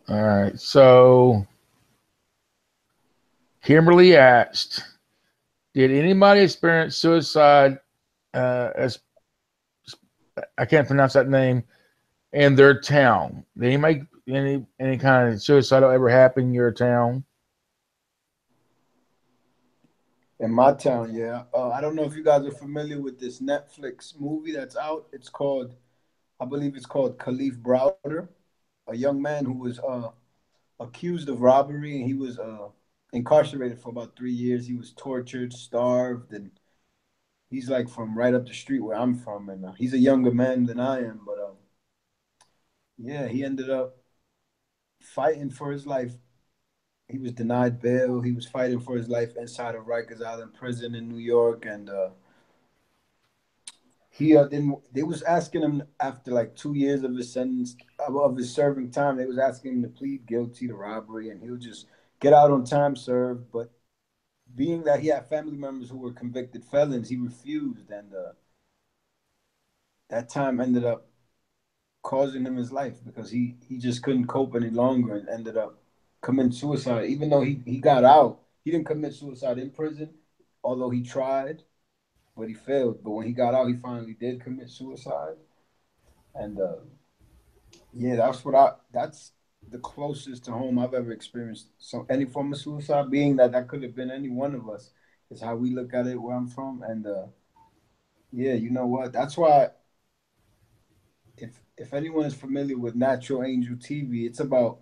All right. So Kimberly asked, did anybody experience suicide, as I can't pronounce that name, in their town? Did anybody, any kind of suicidal ever happen in your town? In my town, yeah. I don't know if you guys are familiar with this Netflix movie that's out. I believe it's called Khalif Browder, a young man who was accused of robbery, and he was incarcerated for about 3 years. He was tortured, starved, and he's like from right up the street where I'm from, and he's a younger man than I am, but yeah, he ended up fighting for his life. He was denied bail. He was fighting for his life inside of Rikers Island Prison in New York, and he then they was asking him after like 2 years of his sentence of his serving time. They was asking him to plead guilty to robbery, and he'll just get out on time served. But being that he had family members who were convicted felons, he refused, and that time ended up causing him his life because he just couldn't cope any longer and ended up committing suicide. Even though he got out, he didn't commit suicide in prison, although he tried, but he failed. But when he got out, he finally did commit suicide. And yeah, that's the closest to home I've ever experienced any form of suicide. Being that could have been any one of us, is how we look at it where I'm from. And yeah, you know what? That's why if anyone is familiar with Natural Angel TV, it's about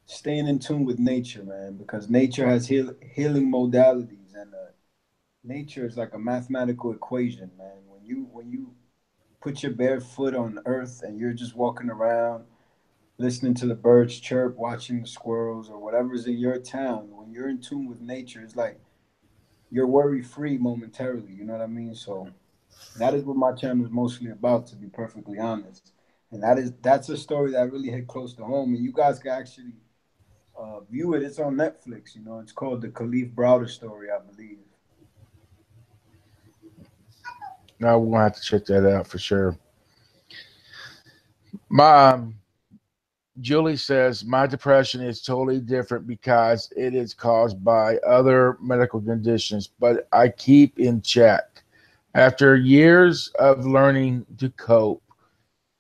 staying in tune with nature, man, because nature has healing modalities, and nature is like a mathematical equation, man. When you put your bare foot on earth and you're just walking around, listening to the birds chirp, watching the squirrels or whatever's in your town, when you're in tune with nature, it's like you're worry free momentarily. You know what I mean? So that is what my channel is mostly about, to be perfectly honest. And that's a story that really hit close to home. And you guys can actually view it. It's on Netflix. You know, it's called the Khalif Browder story, I believe. No, we're gonna have to check that out for sure. My Julie says my depression is totally different because it is caused by other medical conditions, but I keep in check. After years of learning to cope,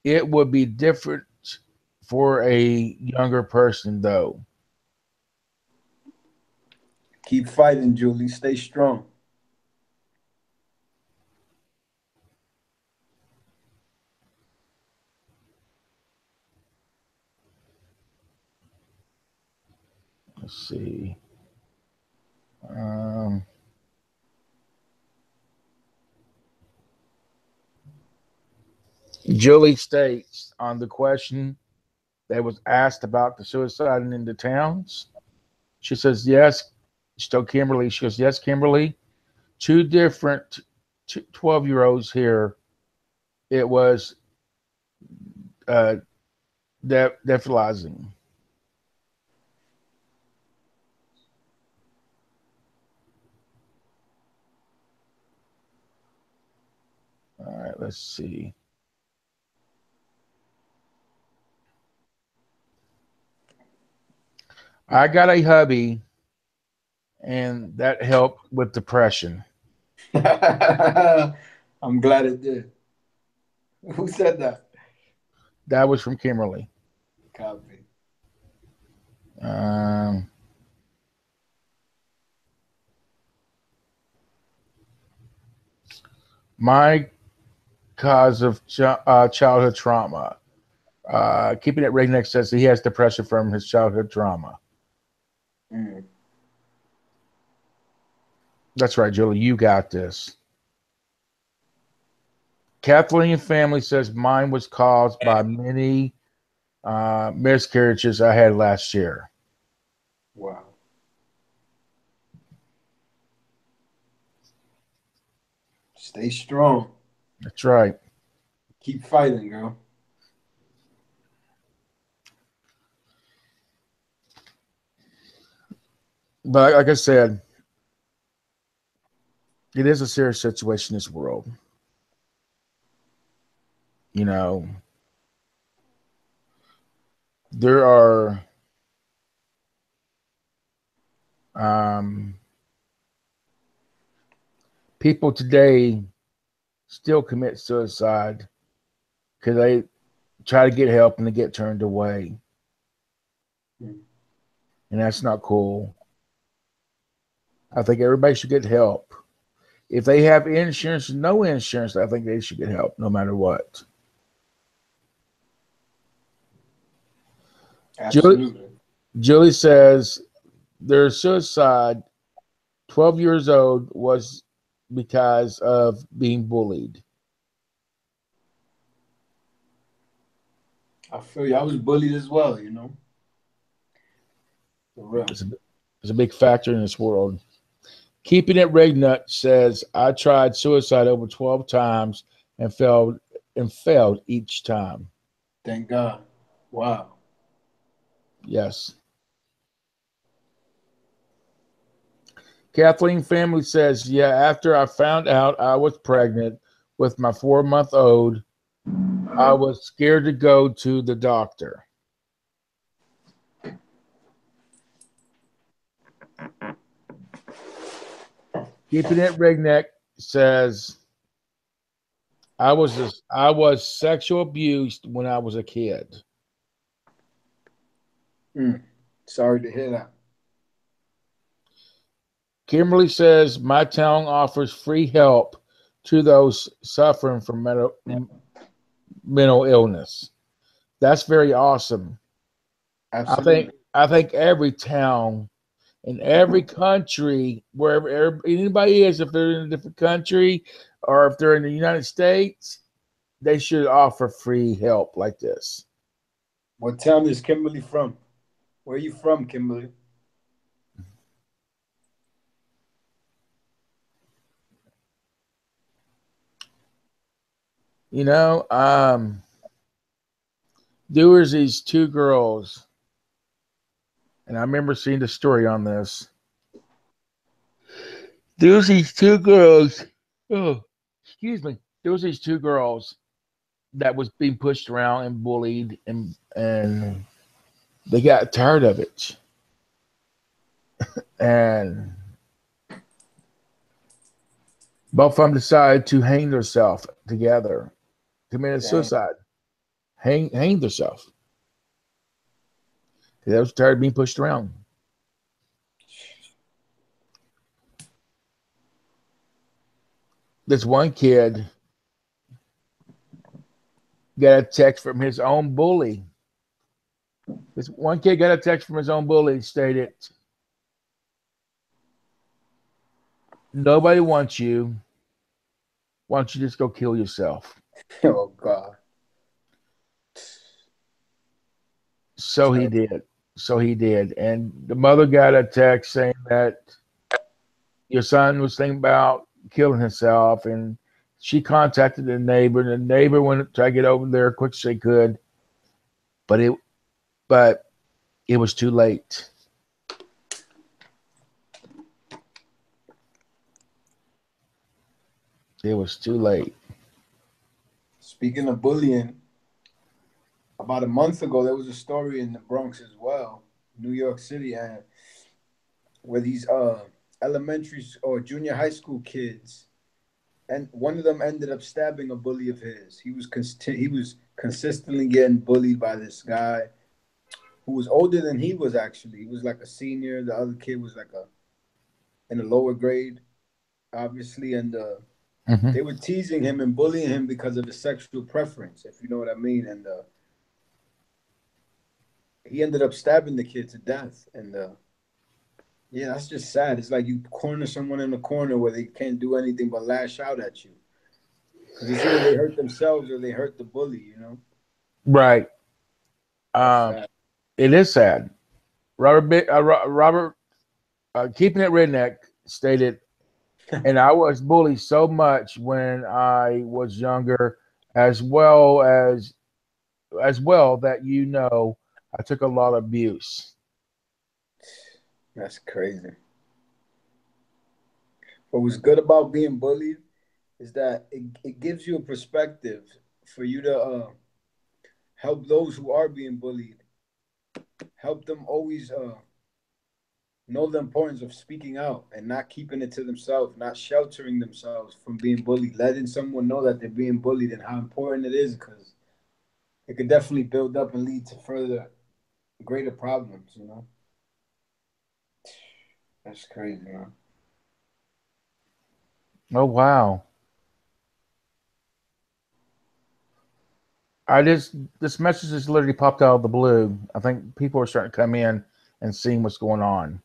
it would be different for a younger person, though. Keep fighting, Julie. Stay strong. Let's see. Julie states on the question that was asked about the suicide in the towns. She says, yes. She told Kimberly, she goes, yes, Kimberly. Two different 12-year-olds here. It was dephilizing. All right, let's see. I got a hubby, and that helped with depression. I'm glad it did. Who said that? That was from Kimberly. Copy. My cause of childhood trauma. Keeping it redneck says he has depression from his childhood trauma. Mm. That's right, Julie. You got this. Kathleen family says mine was caused by many miscarriages I had last year. Wow. Stay strong. That's right. Keep fighting, girl. But like I said, it is a serious situation in this world. You know, there are people today still commit suicide because they try to get help and they get turned away. And that's not cool. I think everybody should get help. If they have insurance, no insurance, I think they should get help no matter what. Absolutely. Julie says their suicide, 12 years old, was because of being bullied. I feel you. I was bullied as well, you know. For real. It's a big factor in this world. Keeping It Regnut says, I tried suicide over 12 times and failed each time. Thank God. Wow. Yes. Kathleen family says, yeah, after I found out I was pregnant with my 4-month-old, I was scared to go to the doctor. Keeping It Redneck says, I was sexual abused when I was a kid. Sorry to hear that. Kimberly says, my town offers free help to those suffering from mental illness. That's very awesome. Absolutely. I think every town in every country, wherever anybody is, if they're in a different country or if they're in the United States, they should offer free help like this. What town is Kimberly from? Where are you from, Kimberly? You know, there was these two girls, and I remember seeing the story on this. There was these two girls. Oh, excuse me. There was these two girls that was being pushed around and bullied, and they got tired of it, and both of them decided to hang themselves together, committed suicide, hang themselves. They was tired of being pushed around. This one kid got a text from his own bully. This one kid got a text from his own bully stated, "Nobody wants you. Why don't you just go kill yourself?" Oh, God. So he did. And the mother got a text saying that your son was thinking about killing himself, and she contacted the neighbor, and the neighbor went to try to get over there quick as they could, but it was too late. It was too late. Speaking of bullying, about a month ago, there was a story in the Bronx as well, New York City, and where these elementary or junior high school kids, and one of them ended up stabbing a bully of his. He was consistently getting bullied by this guy who was older than he was. Actually, he was like a senior. The other kid was like in a lower grade, obviously, and they were teasing him and bullying him because of his sexual preference, if you know what I mean. And he ended up stabbing the kid to death. And yeah, that's just sad. It's like you corner someone in a corner where they can't do anything but lash out at you. Because it's either they hurt themselves or they hurt the bully, you know? Right. Sad. It is sad. Robert keeping it redneck stated, and I was bullied so much when I was younger, as well that I took a lot of abuse. That's crazy. What was good about being bullied is that it gives you a perspective for you to help those who are being bullied. Help them always know the importance of speaking out and not keeping it to themselves, not sheltering themselves from being bullied, letting someone know that they're being bullied and how important it is, because it could definitely build up and lead to further greater problems, you know? That's crazy, man. Oh, wow. This message just literally popped out of the blue. I think people are starting to come in and seeing what's going on.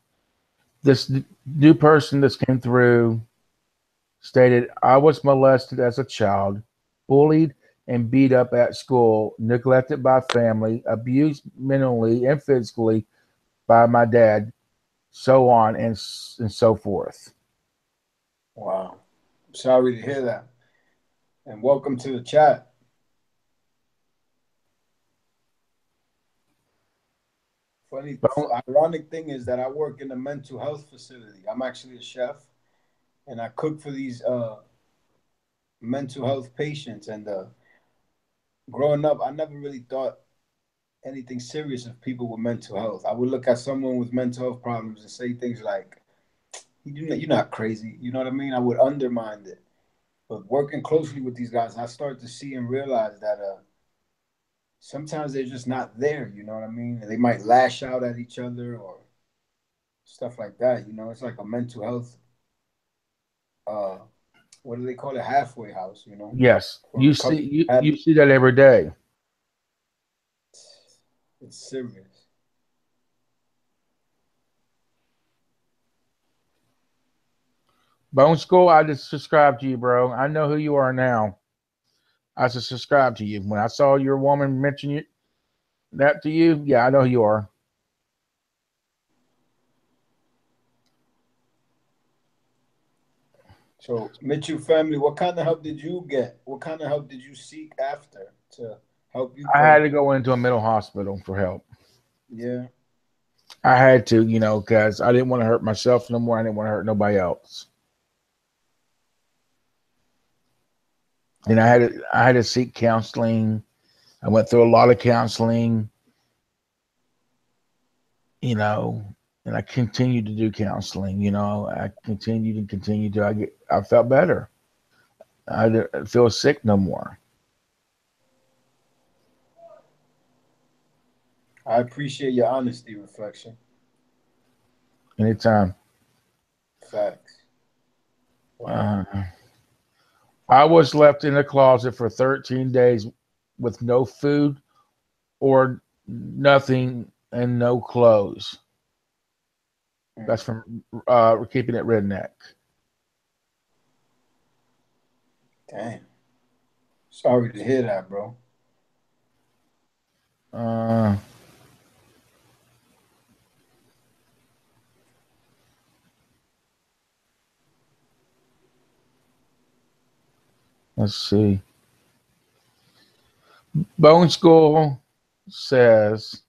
This new person that came through stated, "I was molested as a child, bullied and beat up at school, neglected by family, abused mentally and physically by my dad, so on and so forth." Wow. I'm sorry to hear that. And welcome to the chat. Ironic thing is that I work in a mental health facility. I'm actually a chef, and I cook for these mental health patients. And growing up, I never really thought anything serious of people with mental health. I would look at someone with mental health problems and say things like, "You're not crazy." You know what I mean? I would undermine it. But working closely with these guys, I start to see and realize that sometimes they're just not there. You know what I mean? They might lash out at each other or stuff like that. You know, it's like a mental health. What do they call it? Halfway house. You know? Yes, you see that every day. It's serious. Bone School, I just subscribed to you, bro. I know who you are now. I just subscribed to you. When I saw your woman mention you that to you, yeah, I know who you are. So, Mitchell family, what kind of help did you get? What kind of help did you seek after to help you I had cope? to go into a mental hospital for help. Yeah. I had to, because I didn't want to hurt myself no more. I didn't want to hurt nobody else. And I had to seek counseling. I went through a lot of counseling, and I continued to do counseling. I continued to. I felt better. I didn't feel sick no more. I appreciate your honesty, Reflection. Anytime. Facts. Wow. I was left in a closet for 13 days with no food or nothing and no clothes. That's from Keeping It Redneck. Damn. Sorry to hear that, bro. Let's see. Bone School says,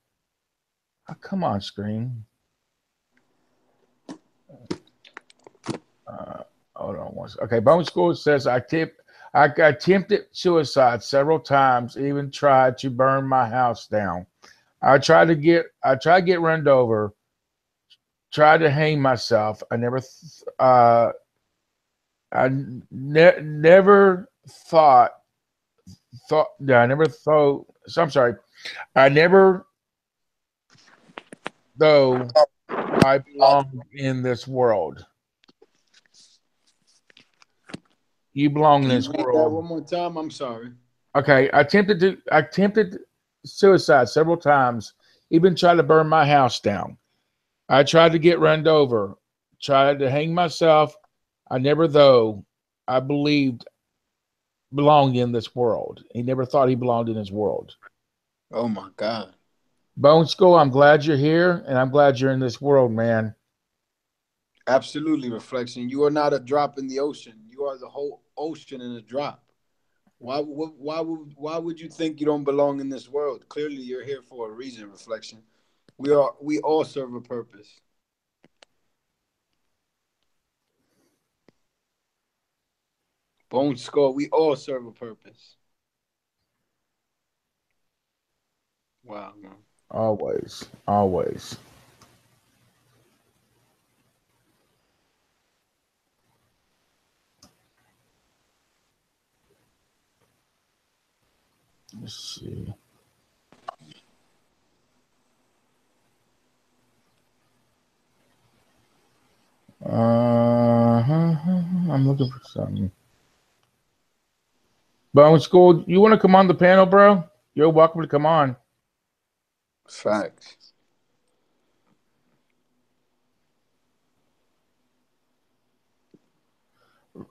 oh, come on, screen. Hold on one second. Okay, Bone School says, I attempted suicide several times, even tried to burn my house down. I tried to get run over, tried to hang myself. I never never thought. Yeah, I never thought. So I'm sorry. I never, though, I belong in this world. You belong in Can this you read that world. one more time? I'm sorry. Okay, I attempted suicide several times. Even tried to burn my house down. I tried to get run over. Tried to hang myself. I never, though, I believed belonged in this world. He never thought he belonged in his world. Oh my God. Bone Skull, I'm glad you're here, and I'm glad you're in this world, man. Absolutely, Reflection. You are not a drop in the ocean. You are the whole ocean in a drop. Why would you think you don't belong in this world? Clearly, you're here for a reason, Reflection. We all serve a purpose. Bone Skull, we all serve a purpose. Wow, man. Always, always. Let's see. I'm looking for something. Bone School, you want to come on the panel, bro? You're welcome to come on. Facts.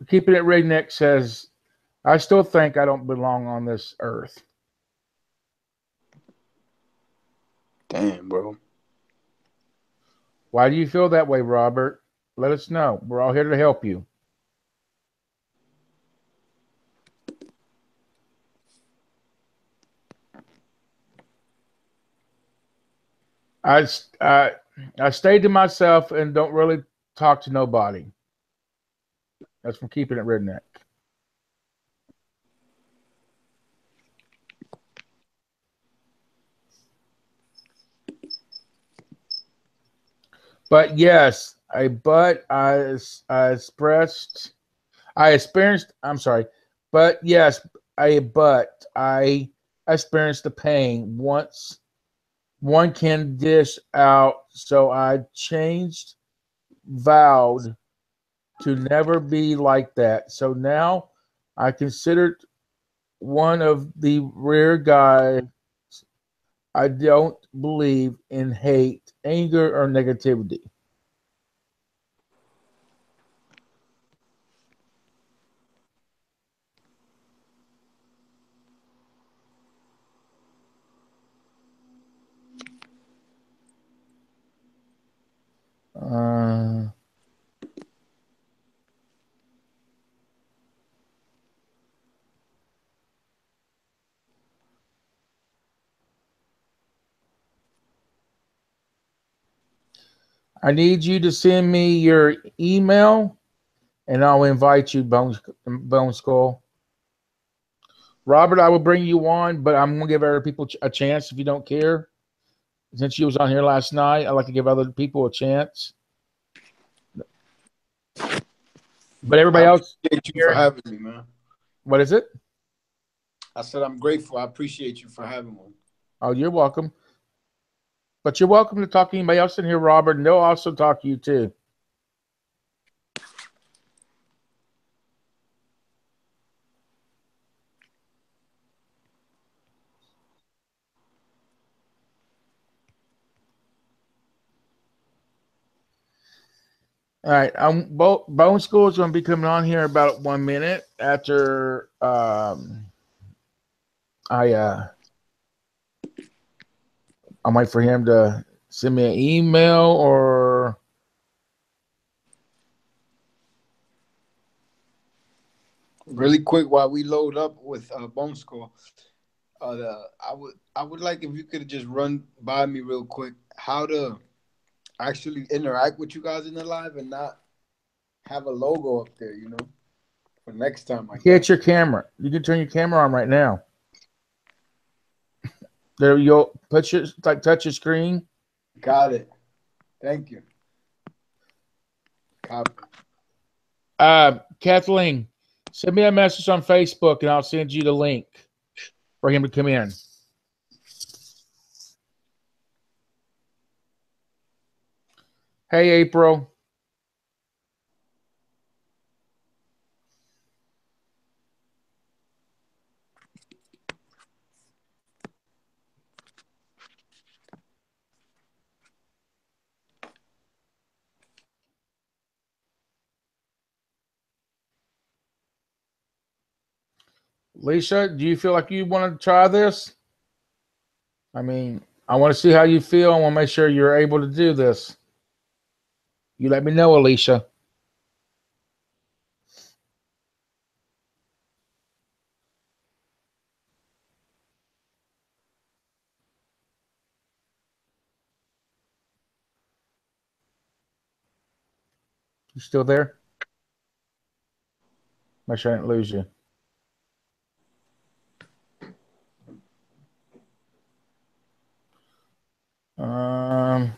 Keeping It Redneck says, I still think I don't belong on this earth. Damn, bro. Why do you feel that way, Robert? Let us know. We're all here to help you. I stay to myself and don't really talk to nobody. That's from Keeping It Redneck. But yes, I'm sorry, but yes, I experienced the pain once one can dish out, so I vowed to never be like that. So now I considered one of the rare guys. I don't believe in hate, anger, or negativity. I need you to send me your email, and I'll invite you, Bone Skull. Robert, I will bring you on, but I'm gonna give other people a chance if you don't care. Since you was on here last night, I like to give other people a chance. But everybody else, appreciate you for having me, man. What is it? I said I'm grateful. I appreciate you for having me. Oh, you're welcome. But you're welcome to talk to anybody else in here, Robert, and they'll also talk to you too. All right, Bone School is going to be coming on here in about 1 minute after I'm wait for him to send me an email or really quick while we load up with Bone Skull. I would like if you could just run by me real quick how to actually interact with you guys in the live and not have a logo up there, you know, for next time. Get your camera. You can turn your camera on right now. There, you'll touch your screen. Got it. Thank you. Copy. Kathleen, send me a message on Facebook and I'll send you the link for him to come in. Hey, April. Lisa, do you feel like you want to try this? I mean, I want to see how you feel. I want to make sure you're able to do this. You let me know, Alicia. You still there? Make sure I didn't lose you.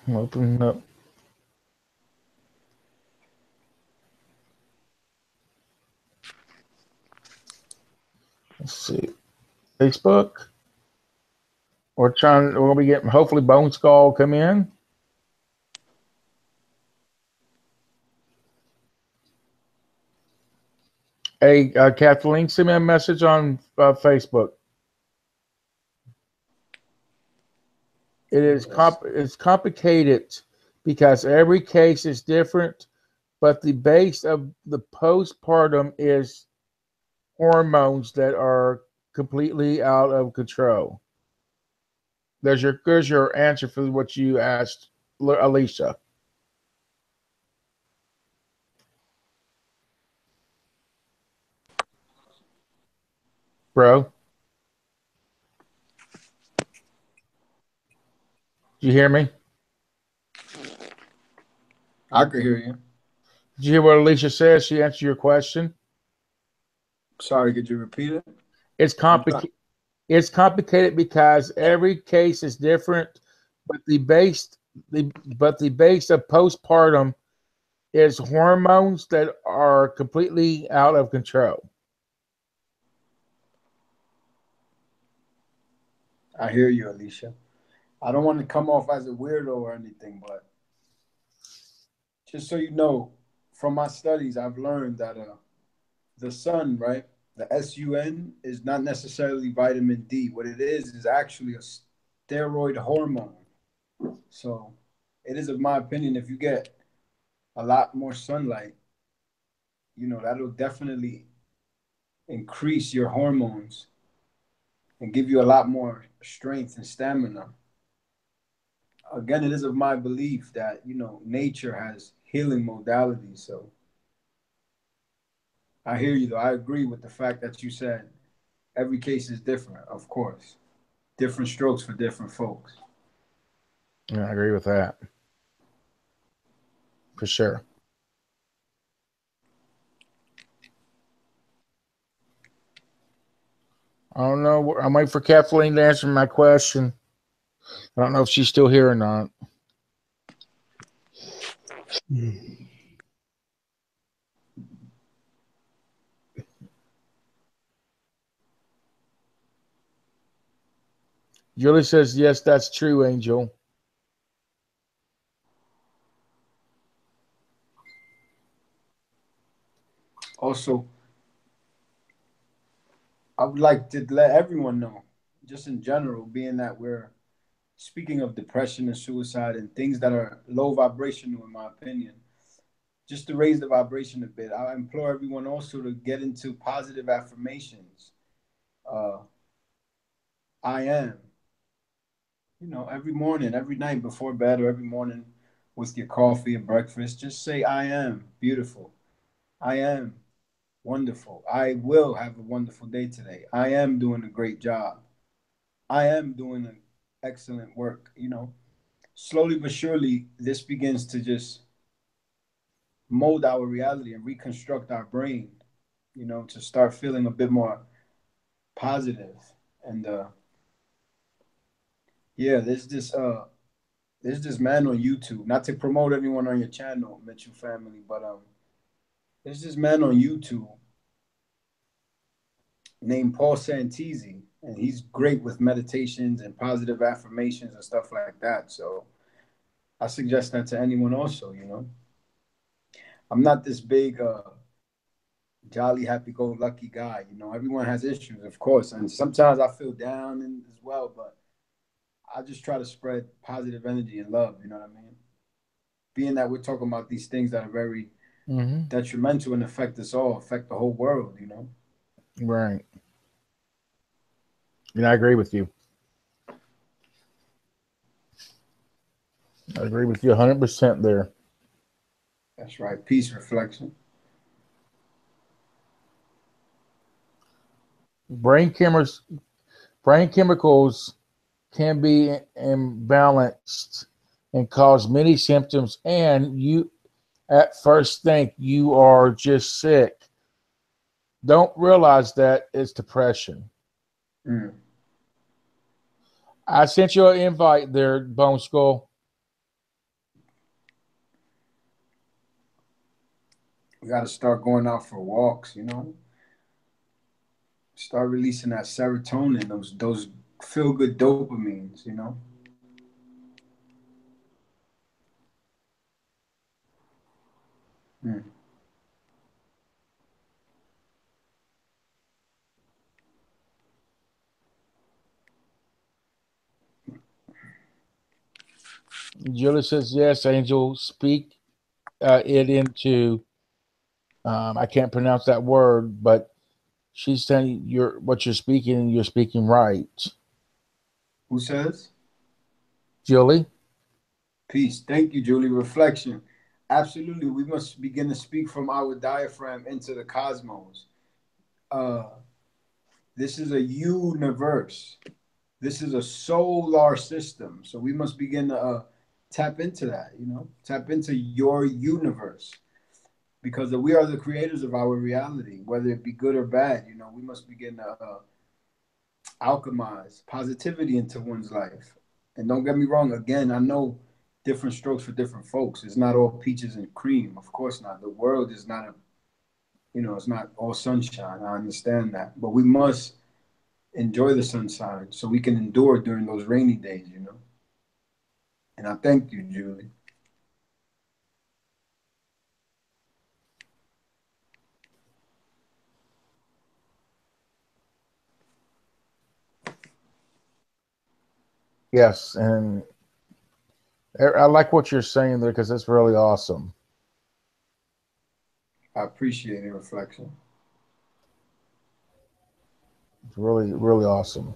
Open up. Let's see. Facebook. We're gonna be getting hopefully Bone Skull come in. Hey, Kathleen, send me a message on Facebook. It's complicated because every case is different, but the base of the postpartum is hormones that are completely out of control. There's your answer for what you asked, Alicia. Bro, did you hear me? I could hear you. Did you hear what Alicia said? She answered your question. Sorry, could you repeat it? It's complicated. It's complicated because every case is different, but the base of postpartum is hormones that are completely out of control. I hear you, Alicia. I don't want to come off as a weirdo or anything, but just so you know, from my studies, I've learned that the sun, right? The sun is not necessarily vitamin D. What it is actually a steroid hormone. So it is, of my opinion, if you get a lot more sunlight, you know, that'll definitely increase your hormones and give you a lot more strength and stamina. Again, it is of my belief that, you know, nature has healing modalities. So I hear you, though. I agree with the fact that you said every case is different, of course. Different strokes for different folks. Yeah, I agree with that. for sure. I don't know. I'm waiting for Kathleen to answer my question. I don't know if she's still here or not. Julie says, yes, that's true, Angel. Also, I would like to let everyone know, just in general, being that we're speaking of depression and suicide and things that are low vibrational, in my opinion, just to raise the vibration a bit, I implore everyone also to get into positive affirmations. Uh, I am, every morning, every night before bed, or every morning with your coffee and breakfast, just say, I am beautiful. I am wonderful. I will have a wonderful day today. I am doing a great job. I am doing an excellent work. Slowly but surely, this begins to just mold our reality and reconstruct our brain, to start feeling a bit more positive. And yeah, there's this man on YouTube, not to promote anyone on your channel, Mitchell family, but there's this man on YouTube named Paul Santisi, and he's great with meditations and positive affirmations and stuff like that. So I suggest that to anyone also. I'm not this big jolly happy-go-lucky guy. Everyone has issues, of course, and sometimes I feel down and as well, but I just try to spread positive energy and love. You know what I mean? Being that we're talking about these things that are very detrimental and affect us all, affect the whole world. Right. And I agree with you. I agree with you 100% there. That's right. Peace, reflection. Brain chemicals can be imbalanced and cause many symptoms, and you at first think you are just sick. Don't realize that it's depression. I sent you an invite there, Bone Skull. We got to start going out for walks. Start releasing that serotonin, those feel good dopamines. Mm. Julie says, yes, Angel, speak it into, I can't pronounce that word, but she's saying what you're speaking right. Who says? Julie? Peace. Thank you, Julie. Reflection. Absolutely. We must begin to speak from our diaphragm into the cosmos. Uh, this is a universe. This is a solar system. So we must begin to tap into that, tap into your universe. Because we are the creators of our reality, whether it be good or bad. We must begin to alchemize positivity into one's life. And don't get me wrong, again, I know different strokes for different folks. It's not all peaches and cream. Of course not. The world is not it's not all sunshine. I understand that. But we must enjoy the sunshine so we can endure during those rainy days. And I thank you, Julie. Yes, and I like what you're saying there because it's really awesome. I appreciate the reflection. It's really, really awesome.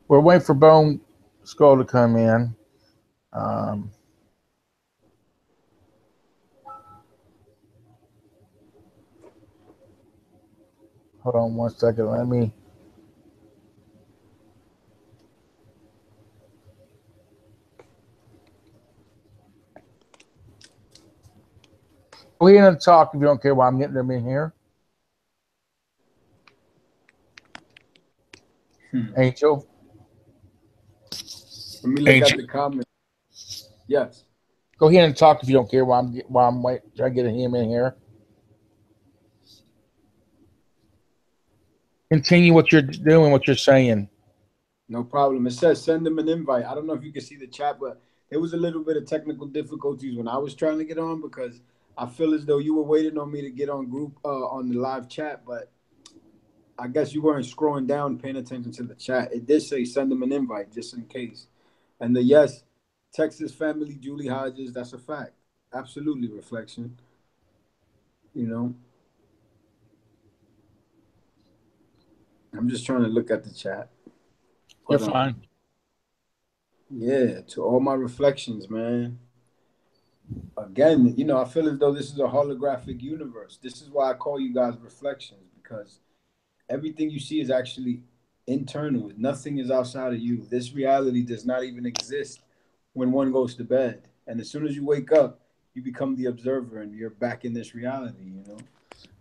We're waiting for Bone Skull to come in. Hold on one second. Let me. Go ahead and talk if you don't care while I'm getting them in here. Angel. Let me look at the comments. Yes. Go ahead and talk if you don't care while I'm waiting, trying to get him in here. Continue what you're doing, what you're saying. No problem. It says send them an invite. I don't know if you can see the chat, but there was a little bit of technical difficulties when I was trying to get on because I feel as though you were waiting on me to get on group on the live chat, but I guess you weren't scrolling down, paying attention to the chat. It did say send them an invite just in case. And the yes, Texas family, Julie Hodges, that's a fact. Absolutely, reflection. You know, I'm just trying to look at the chat. You're fine. Yeah, to all my reflections, man. Again, you know, I feel as though this is a holographic universe. This is why I call you guys reflections, because everything you see is actually internal. Nothing is outside of you. This reality does not even exist when one goes to bed. And as soon as you wake up, you become the observer and you're back in this reality, you know?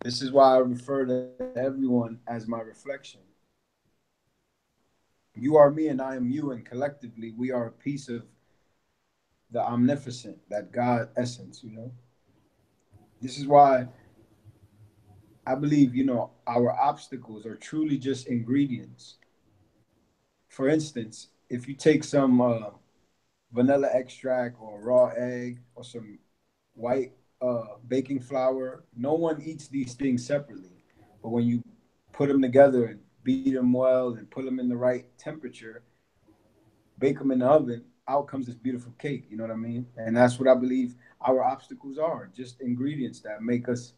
This is why I refer to everyone as my reflection. You are me and I am you, and collectively we are a piece of the omnificent, that God essence, you know? This is why I believe, you know, our obstacles are truly just ingredients. For instance, if you take some vanilla extract or raw egg or some white baking flour, no one eats these things separately. But when you put them together and beat them well and put them in the right temperature, bake them in the oven, out comes this beautiful cake. You know what I mean? And that's what I believe our obstacles are, just ingredients that make us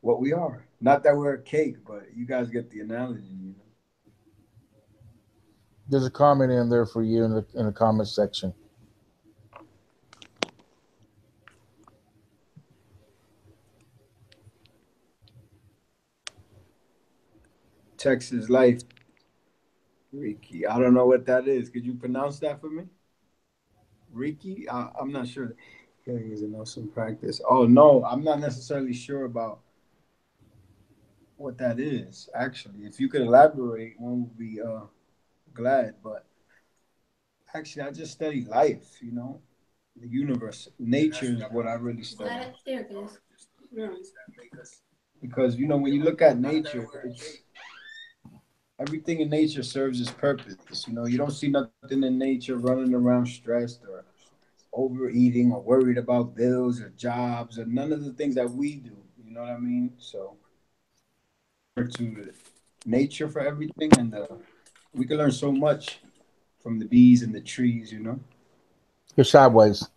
what we are. Not that we're a cake, but you guys get the analogy, you know. There's a comment in there for you in the comment section. Texas life, Ricky. I don't know what that is. Could you pronounce that for me? Ricky? I'm not sure. Healing is an awesome practice. Oh, no, I'm not necessarily sure about what that is, actually. If you could elaborate, one would be glad. But actually, I just study life, you know, the universe. Nature is what I really study. There it is. Because, you know, when you look at nature, it's everything in nature serves its purpose. You know, you don't see nothing in nature running around stressed or overeating or worried about bills or jobs or none of the things that we do. You know what I mean? So, to nature for everything, and we can learn so much from the bees and the trees. You know, You're sideways.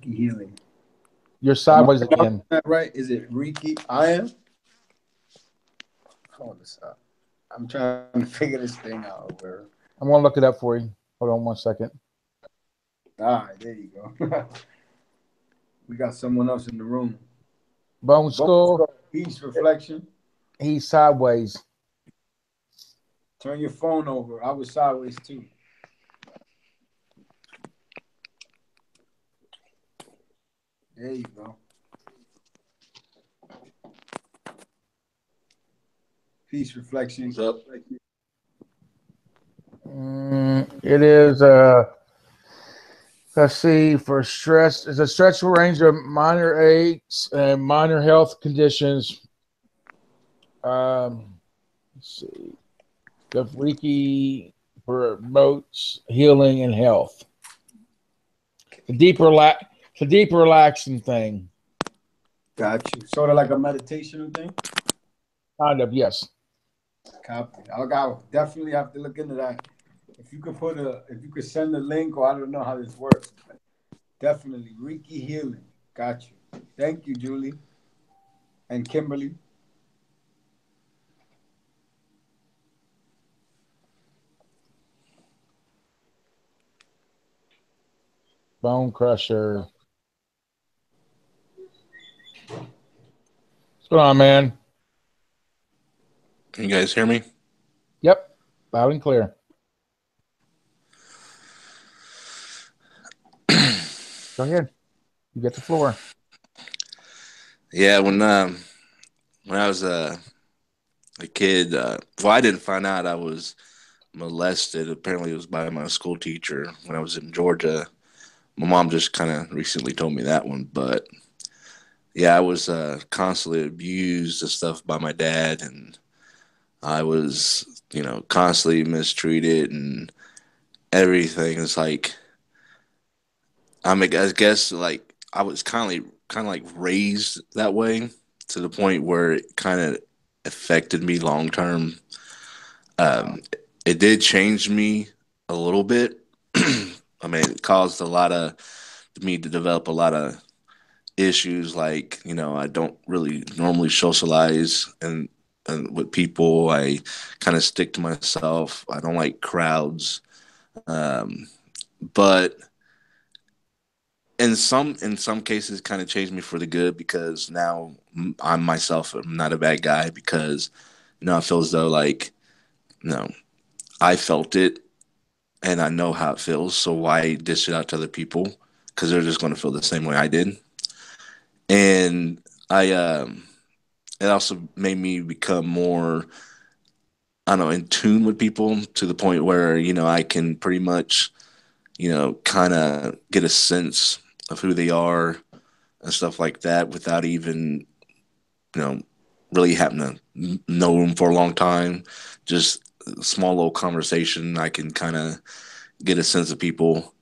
healing. You're sideways again. Right? Is it Riki? I am. Hold this up. I'm trying to figure this thing out. Where I'm gonna look it up for you. Hold on 1 second. all right, there you go. We got someone else in the room. Bone Skull. Peace, reflection. He's sideways. Turn your phone over. I was sideways too. There you go. Peace, reflection. What's up? It is let's see, for stress, it's a stretchful range of minor aches and minor health conditions. Let's see. The Reiki promotes healing and health. It's a deep relaxing thing. Got you. Sort of like a meditation thing? Kind of, yes. Copy. I'll definitely have to look into that. If you could send the link, or I don't know how this works. Definitely. Reiki healing. Got you. Thank you, Julie. And Kimberly. Bone crusher. What's going on, man? Can you guys hear me? Yep. Loud and clear. Go ahead. You get the floor. Yeah, when I was a kid, well, I didn't find out I was molested. Apparently, it was by my school teacher when I was in Georgia. My mom just kind of recently told me that one, but yeah, I was constantly abused and stuff by my dad, and I was, constantly mistreated and everything. It's like I guess like I was kind of like raised that way to the point where it kind of affected me long term. Um, it did change me a little bit. I mean, it caused a lot of me to develop a lot of issues. Like, I don't really normally socialize and with people. I kind of stick to myself. I don't like crowds. Um, but in some cases, kind of changed me for the good because now I'm myself. I'm not a bad guy because I feel as though like no, I felt it and I know how it feels. So why dish it out to other people? Because they're just going to feel the same way I did. And I it also made me become more, I don't know, in tune with people to the point where I can pretty much kind of get a sense of who they are and stuff like that without even you know really having to know them for a long time. Just a small little conversation, I can kind of get a sense of people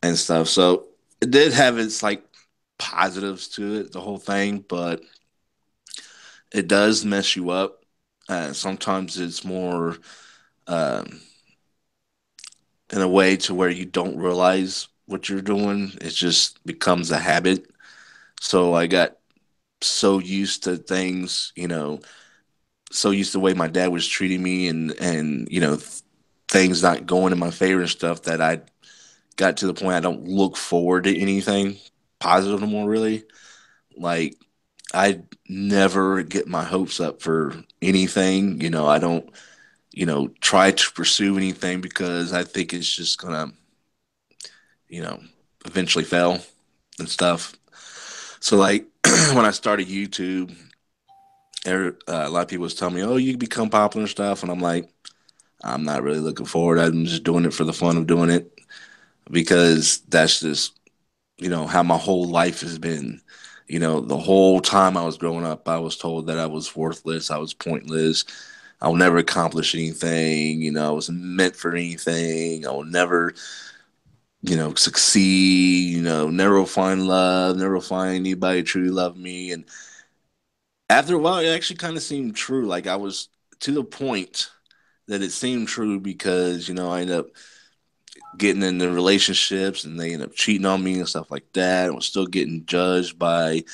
and stuff. So it did have its like positives to it, the whole thing, but it does mess you up. Sometimes it's more um, in a way to where you don't realize what you're doing. It just becomes a habit. So I got so used to things, so used to the way my dad was treating me and things not going in my favor and stuff that I got to the point I don't look forward to anything positive anymore. Really, like I never get my hopes up for anything. I don't try to pursue anything because I think it's just gonna you know eventually fail and stuff. So like when I started YouTube, a lot of people was telling me, "Oh, you can become popular and stuff," and I'm like, I'm not really looking forward. I'm just doing it for the fun of doing it because that's just how my whole life has been. The whole time I was growing up, I was told that I was worthless, I was pointless, I will never accomplish anything. I was meant for anything. I will never, succeed. Never will find love. Never will find anybody truly love me. And after a while, it actually kind of seemed true. Like I was to the point that it seemed true because I ended up getting into relationships and they end up cheating on me and stuff like that. I was still getting judged by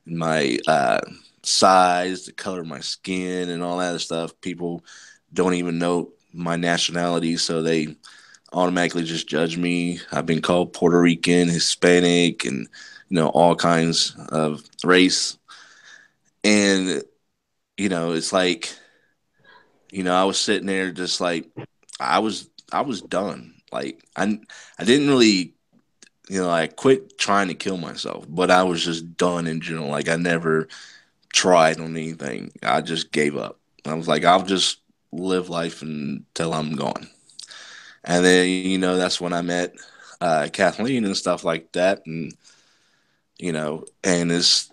my size, the color of my skin, and all that other stuff. People don't even know my nationality, so they automatically just judge me. I've been called Puerto Rican, Hispanic, and all kinds of race. And it's like I was sitting there just like I was done. Like I didn't really I quit trying to kill myself, but I was just done in general. Like I never tried on anything. I just gave up. I was like, I'll just live life until I'm gone. And then that's when I met Kathleen and stuff like that, and and it's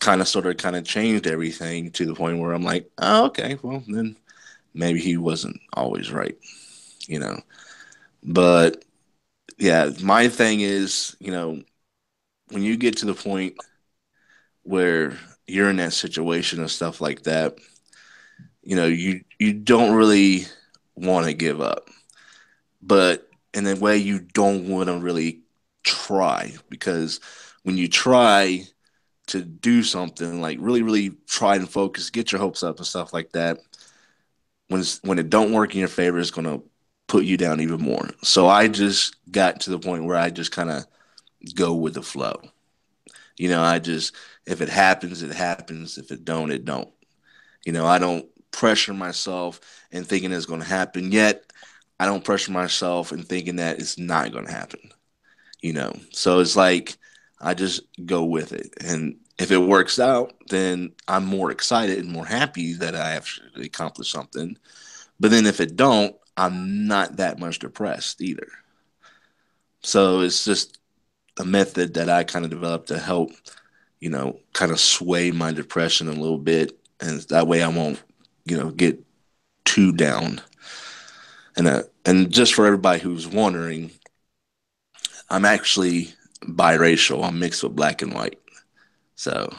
kind of changed everything to the point where I'm like, oh, okay, well then maybe he wasn't always right, you know. But yeah, my thing is, when you get to the point where you're in that situation and stuff like that, you don't really want to give up, but in a way you don't want to really try because when you try to do something like really really try and focus, get your hopes up and stuff like that, when it don't work in your favor, it's gonna put you down even more. So I just got to the point where I just kind of go with the flow. I just, if it happens, it happens. If it don't, it don't. I don't pressure myself and thinking it's going to happen. Yet I don't pressure myself and thinking that it's not going to happen. So it's like I just go with it, and if it works out, then I'm more excited and more happy that I actually accomplished something. But then if it don't, I'm not that much depressed either. So it's just a method that I kind of developed to help, kind of sway my depression a little bit, and that way I won't, get too down. And just for everybody who's wondering, I'm actually biracial. I'm mixed with black and white. So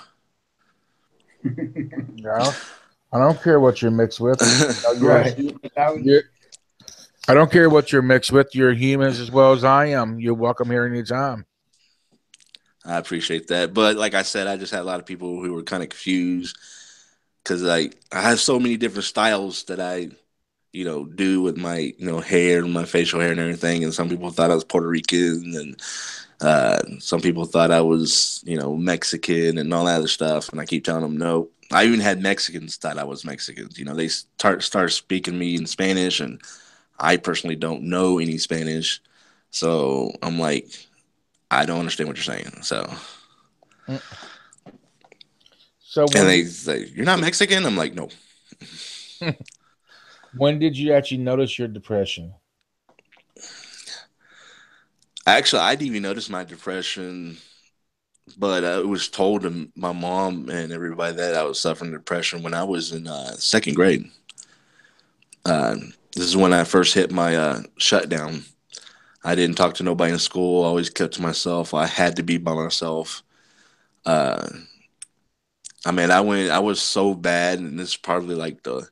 Yeah, I don't care what you're mixed with. Right. You're, I don't care what you're mixed with. You're humans as well as I am. You're welcome here anytime. I appreciate that. But like I said, I just had a lot of people who were kind of confused because I have so many different styles that I do with my hair and my facial hair and everything. And some people thought I was Puerto Rican, and some people thought I was Mexican and all that other stuff. And I keep telling them no. I even had Mexicans thought I was Mexican. They start speaking me in Spanish, and I personally don't know any Spanish, so I'm like, I don't understand what you're saying. So And they say, "You're not Mexican." I'm like, no. when did you actually notice your depression? Actually, I didn't even notice my depression, but it was told to my mom and everybody that I was suffering depression when I was in second grade. Uh, this is when I first hit my shutdown. I didn't talk to nobody in school. I always kept to myself. I had to be by myself. Uh, I was so bad, and this is probably like the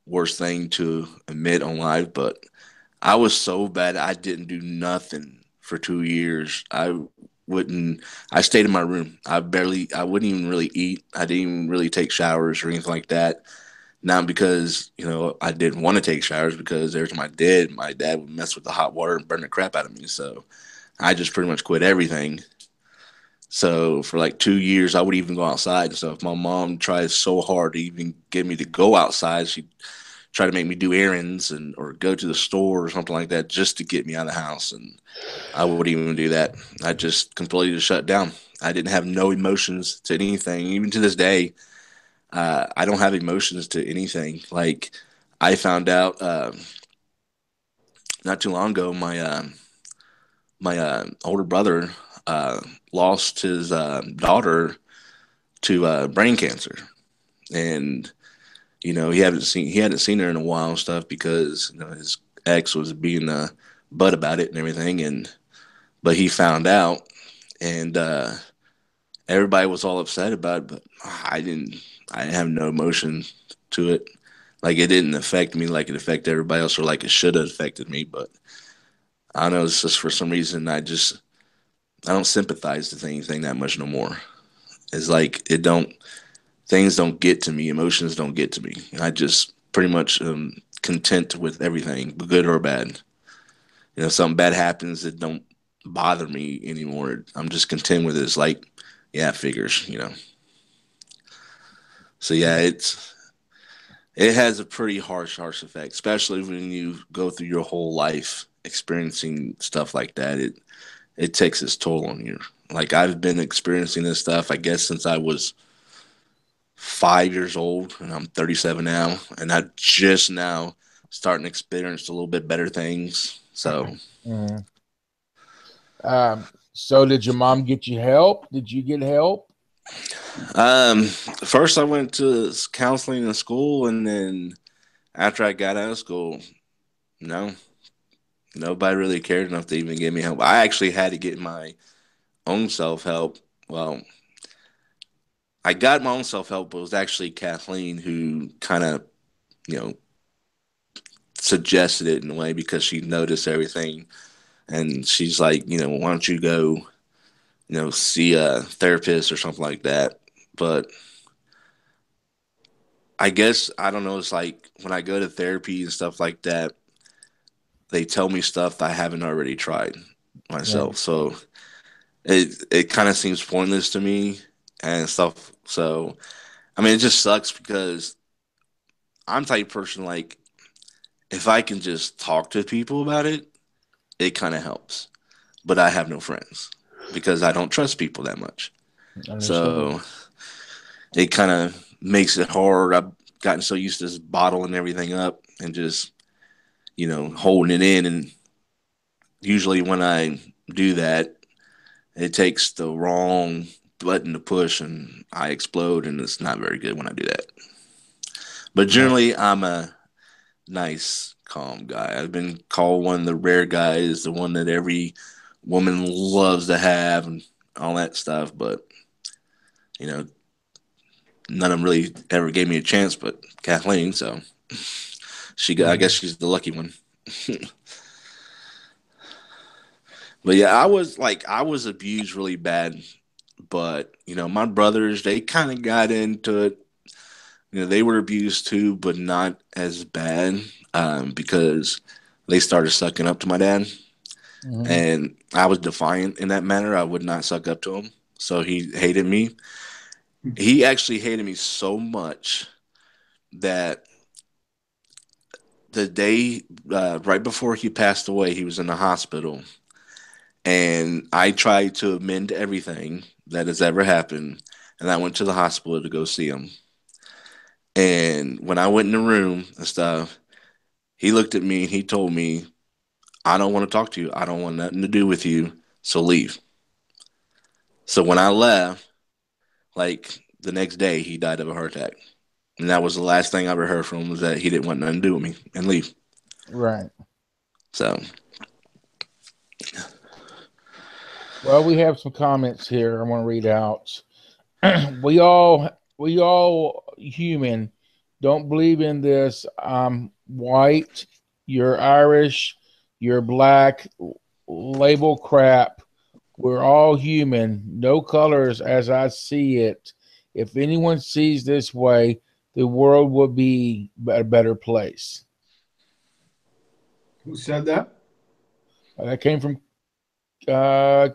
worst thing to admit on live, but I was so bad I didn't do nothing for 2 years. Wouldn't, I stayed in my room. I wouldn't even really eat. I didn't even really take showers or anything like that. Not because, I didn't want to take showers, because every time I did, my dad would mess with the hot water and burn the crap out of me. So I just pretty much quit everything. So for like 2 years, I would even go outside. So if my mom tried so hard to even get me to go outside, she'd try to make me do errands or go to the store or something like that just to get me out of the house. And I wouldn't even do that. I just completely shut down. I didn't have no emotions to anything. Even to this day, I don't have emotions to anything. Like, I found out not too long ago, my older brother lost his daughter to brain cancer, and he hadn't seen her in a while and stuff, because his ex was being a butt about it and everything, but he found out, and everybody was all upset about it, but I have no emotion to it. Like, it didn't affect me like it affected everybody else, or like it should have affected me. But I don't know, it's just for some reason I don't sympathize with anything that much no more. It's like things don't get to me, emotions don't get to me. I just pretty much am content with everything, good or bad. If something bad happens, it don't bother me anymore. I'm just content with it. It's like, yeah, figures. So yeah, it has a pretty harsh effect, especially when you go through your whole life experiencing stuff like that. It takes its toll on you. Like, I've been experiencing this stuff, I guess, since I was 5 years old, and I'm 37 now, and I just now starting to experience a little bit better things. So, Mm-hmm. So did your mom get you help? Did you get help? First I went to counseling in school, and then after I got out of school, no, nobody really cared enough to even give me help. I actually had to get my own self help. Well, I got my own self help, but it was actually Kathleen who kind of, you know, suggested it in a way, because she noticed everything, and she's like, why don't you go, see a therapist or something like that. But I guess, I don't know, it's like when I go to therapy and stuff like that, they tell me stuff I haven't already tried myself. Right. So it kind of seems pointless to me and stuff. So I mean, it just sucks, because I'm the type of person, like, if I can just talk to people about it, it kind of helps. But I have no friends because I don't trust people that much. I understand. So it kind of makes it hard. I've gotten so used to this bottling everything up and just, holding it in. And usually when I do that, it takes the wrong button to push and I explode, and it's not very good when I do that. But Right. generally, I'm a nice, calm guy. I've been called one of the rare guys, the one that every woman loves to have, and all that stuff. But you know, none of them really ever gave me a chance. But Kathleen, so I guess she's the lucky one. But yeah, I was abused really bad. But my brothers, they kind of got into it. They were abused too, but not as bad, because they started sucking up to my dad. Mm-hmm. And I was defiant in that manner. I would not suck up to him. So he hated me. He actually hated me so much that the day right before he passed away, he was in the hospital. And I tried to amend everything that has ever happened. And I went to the hospital to go see him. And when I went in the room and stuff, he looked at me and he told me, I don't want to talk to you. I don't want nothing to do with you. So leave. So when I left, like the next day, he died of a heart attack. And that was the last thing I ever heard from him, was that he didn't want nothing to do with me and leave. Right. So, Well, we have some comments here I want to read out. we all human. Don't believe in this. I'm white, you're Irish, you're black, label crap. We're all human, no colors as I see it. If anyone sees this way, the world will be a better place. Who said that? That came from uh,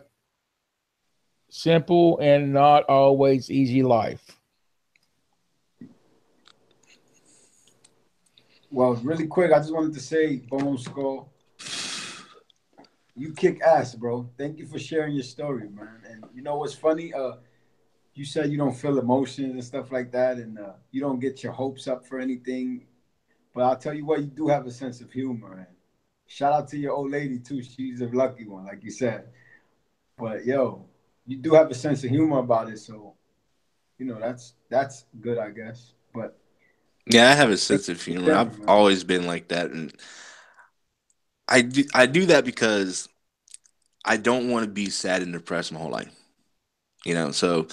Simple and Not Always Easy Life. Well, really quick, I just wanted to say, Bone Skull, you kick ass, bro. Thank you for sharing your story, man. And you know what's funny? You said you don't feel emotions and stuff like that, and you don't get your hopes up for anything. But I'll tell you what, you do have a sense of humor. And shout out to your old lady too. She's a lucky one, like you said. But yo, you do have a sense of humor about it, so that's good, I guess. But yeah, I have a thank sense of you for humor. I've sharing, man. always been like that. And I do that because I don't want to be sad and depressed my whole life. So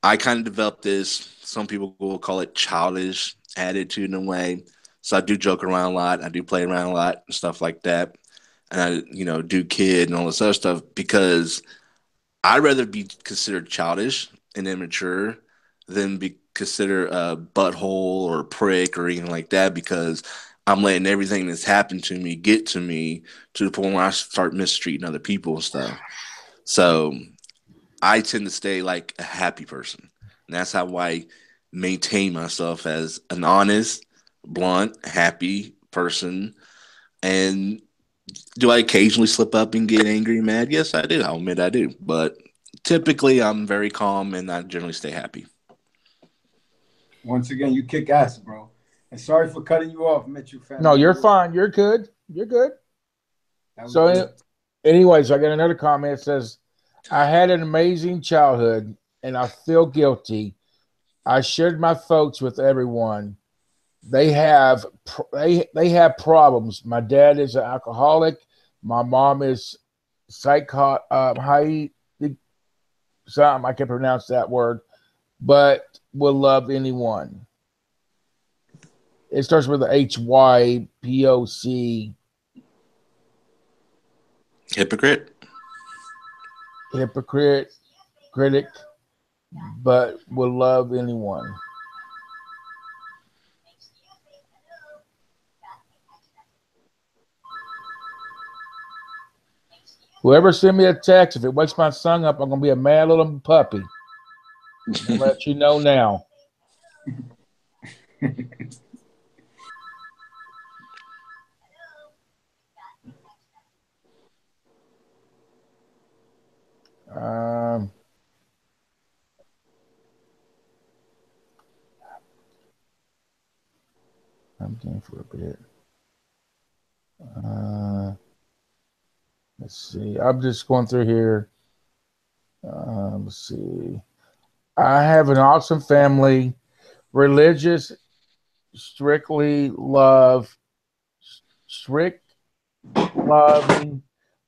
I kind of developed this, some people will call it childish attitude in a way. So I do joke around a lot. I do play around a lot and stuff like that. And I, do kid and all this other stuff because I'd rather be considered childish and immature than be considered a butthole or a prick or anything like that, because I'm letting everything that's happened to me get to me to the point where I start mistreating other people and stuff. So I tend to stay like a happy person. And that's how I maintain myself as an honest, blunt, happy person. And do I occasionally slip up and get angry and mad? Yes, I do. I'll admit I do. But typically, I'm very calm and I generally stay happy. Once again, you kick ass, bro. And sorry for cutting you off, Mitchell No, family. you're fine. You're good. You're good. That was So, good. anyways, I got another comment that says, I had an amazing childhood and I feel guilty. I shared my folks with everyone. They have problems. My dad is an alcoholic. My mom is high something I can't pronounce that word, but will love anyone. It starts with a HYPOC. Hypocrite. Hypocrite, critic, but will love anyone. Whoever send me a text, if it wakes my son up, I'm gonna be a mad little puppy. I'll let you know now. Um, I'm game for a bit. Let's see. I'm just going through here. Let's see. I have an awesome family, religious, strictly love, strict loving.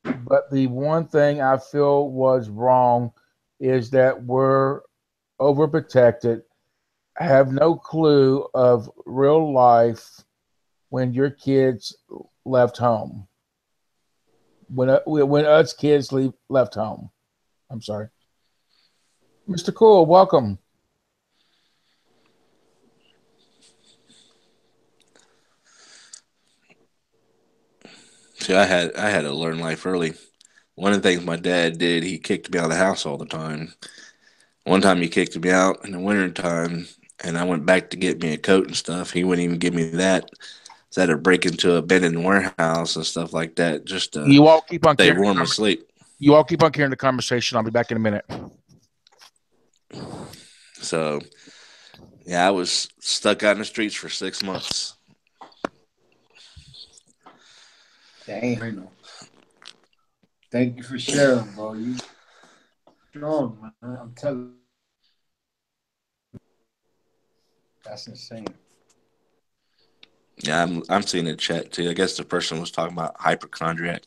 But the one thing I feel was wrong is that we're overprotected. I have no clue of real life when your kids left home. When us kids left home. I'm sorry. Mr. Cool, welcome. See, I had to learn life early. One of the things my dad did, he kicked me out of the house all the time. One time he kicked me out in the winter time, and I went back to get me a coat and stuff. He wouldn't even give me that. So I had to break into a abandoned warehouse and stuff like that just to You all keep on stay carrying. warm and sleep. You all keep on carrying the conversation. I'll be back in a minute. So, yeah, I was stuck out in the streets for 6 months. Damn. Thank you for sharing, bro. You strong, man. I'm telling you. That's insane. Yeah, I'm seeing a chat too. I guess the person was talking about hypochondriac.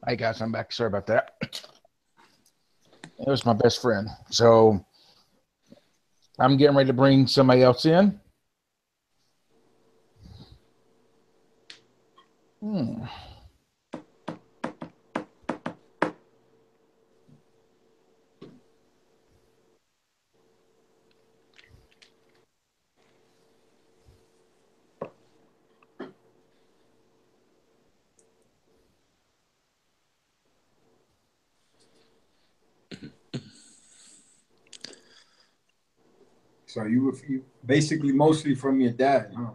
Hey guys, I'm back. Sorry about that. It was my best friend. So I'm getting ready to bring somebody else in. So you basically mostly from your dad, huh?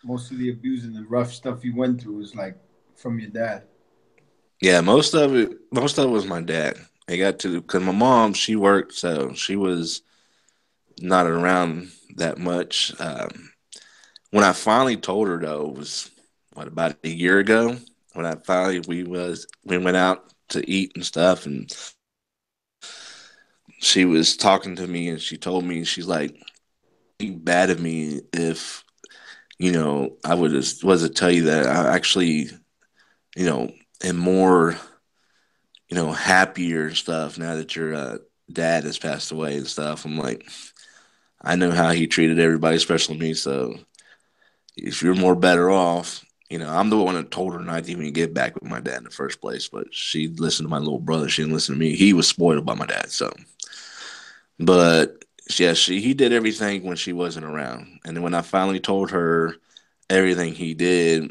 Most of the abuse and the rough stuff you went through was like from your dad. Yeah, most of it was my dad. I got to because my mom she worked, so she was not around that much. When I finally told her though, it was about a year ago. When I finally we went out to eat and stuff, and she was talking to me, and she told me she's like, bad of me if I was to tell you that I actually am more happier and stuff now that your dad has passed away and stuff. I'm like, I know how he treated everybody, especially me. So if you're more better off, I'm the one that told her not to even get back with my dad in the first place. But she listened to my little brother. She didn't listen to me. He was spoiled by my dad. So, but yeah, he did everything when she wasn't around. And then when I finally told her everything he did,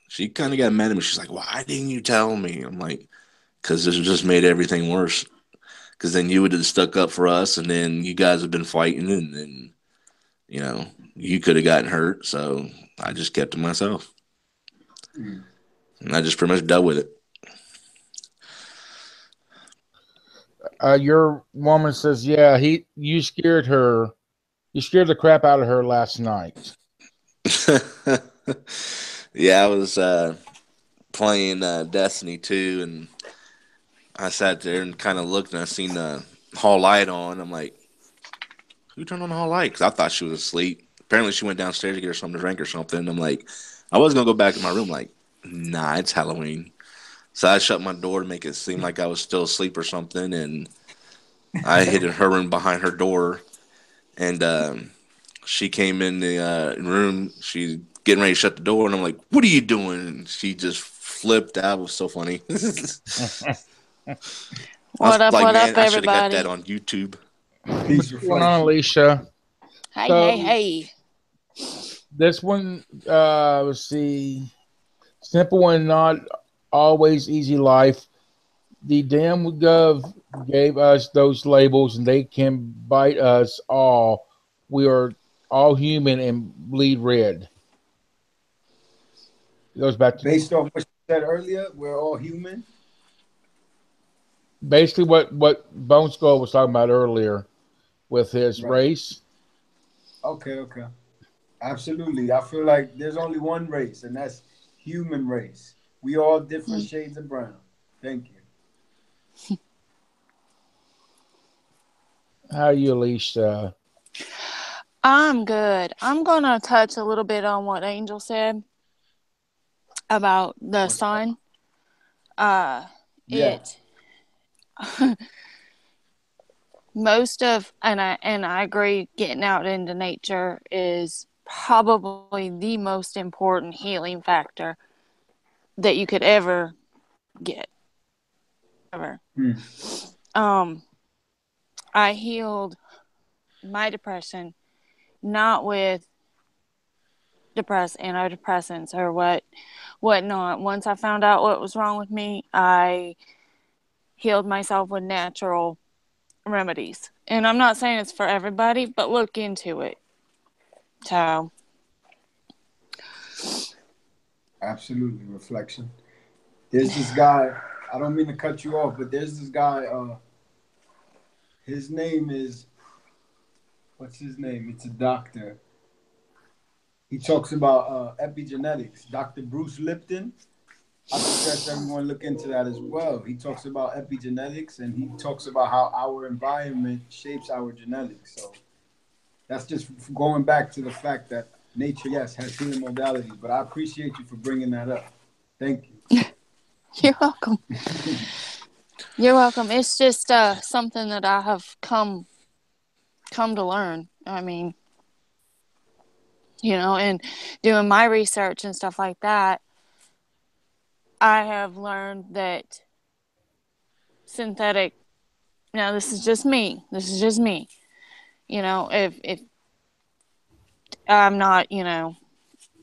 she kind of got mad at me. She's like, "Why didn't you tell me?" I'm like, "Because this just made everything worse. Because then you would have stuck up for us, and then you guys have been fighting, and then you could have gotten hurt." So I just kept to myself, and I just pretty much dealt with it. Your woman says, "Yeah, you scared her. You scared the crap out of her last night." Yeah, I was playing Destiny 2, and I sat there and kind of looked, and I seen the hall light on. I'm like, "Who turned on the hall light?" Because I thought she was asleep. Apparently, she went downstairs to get her something to drink or something. I'm like, I was gonna go back in my room. Like, nah, it's Halloween. So I shut my door to make it seem like I was still asleep or something, and I hid in her room behind her door, and she came in the room. She getting ready to shut the door, and I'm like, "What are you doing?" And she just flipped out. It was so funny. What up, I should have got that on YouTube. What's going on, Alicia? Hey. This one, let's see. Simple and not always easy life. the damn gov gave us those labels, and they can bite us all. We are all human and bleed red. It goes back to Based on what you said earlier, we're all human. basically what Bone Skull was talking about earlier with his Right. race. Okay. Absolutely. I feel like there's only one race, and that's human race. We all different shades of brown. Thank you. How are you, Alicia? I'm good. I'm going to touch a little bit on what Angel said about the sun. Yeah. Most of, and I agree, getting out into nature is probably the most important healing factor that you could ever get. Ever. I healed my depression not with antidepressants or whatnot. Once I found out what was wrong with me, I healed myself with natural remedies. And I'm not saying it's for everybody, but look into it. So, Absolutely. Reflection. There's this guy, I don't mean to cut you off, but there's this guy, his name is, what's his name? It's a doctor. He talks about epigenetics. Dr. Bruce Lipton. I suggest everyone look into that as well. He talks about epigenetics, and he talks about how our environment shapes our genetics. So that's just going back to the fact that nature, yes, has healing modalities, but I appreciate you for bringing that up. Thank you. you're welcome. You're welcome. It's just something that I have come to learn. I mean, and doing my research and stuff like that, I have learned that synthetic, now this is just me. If I'm not, a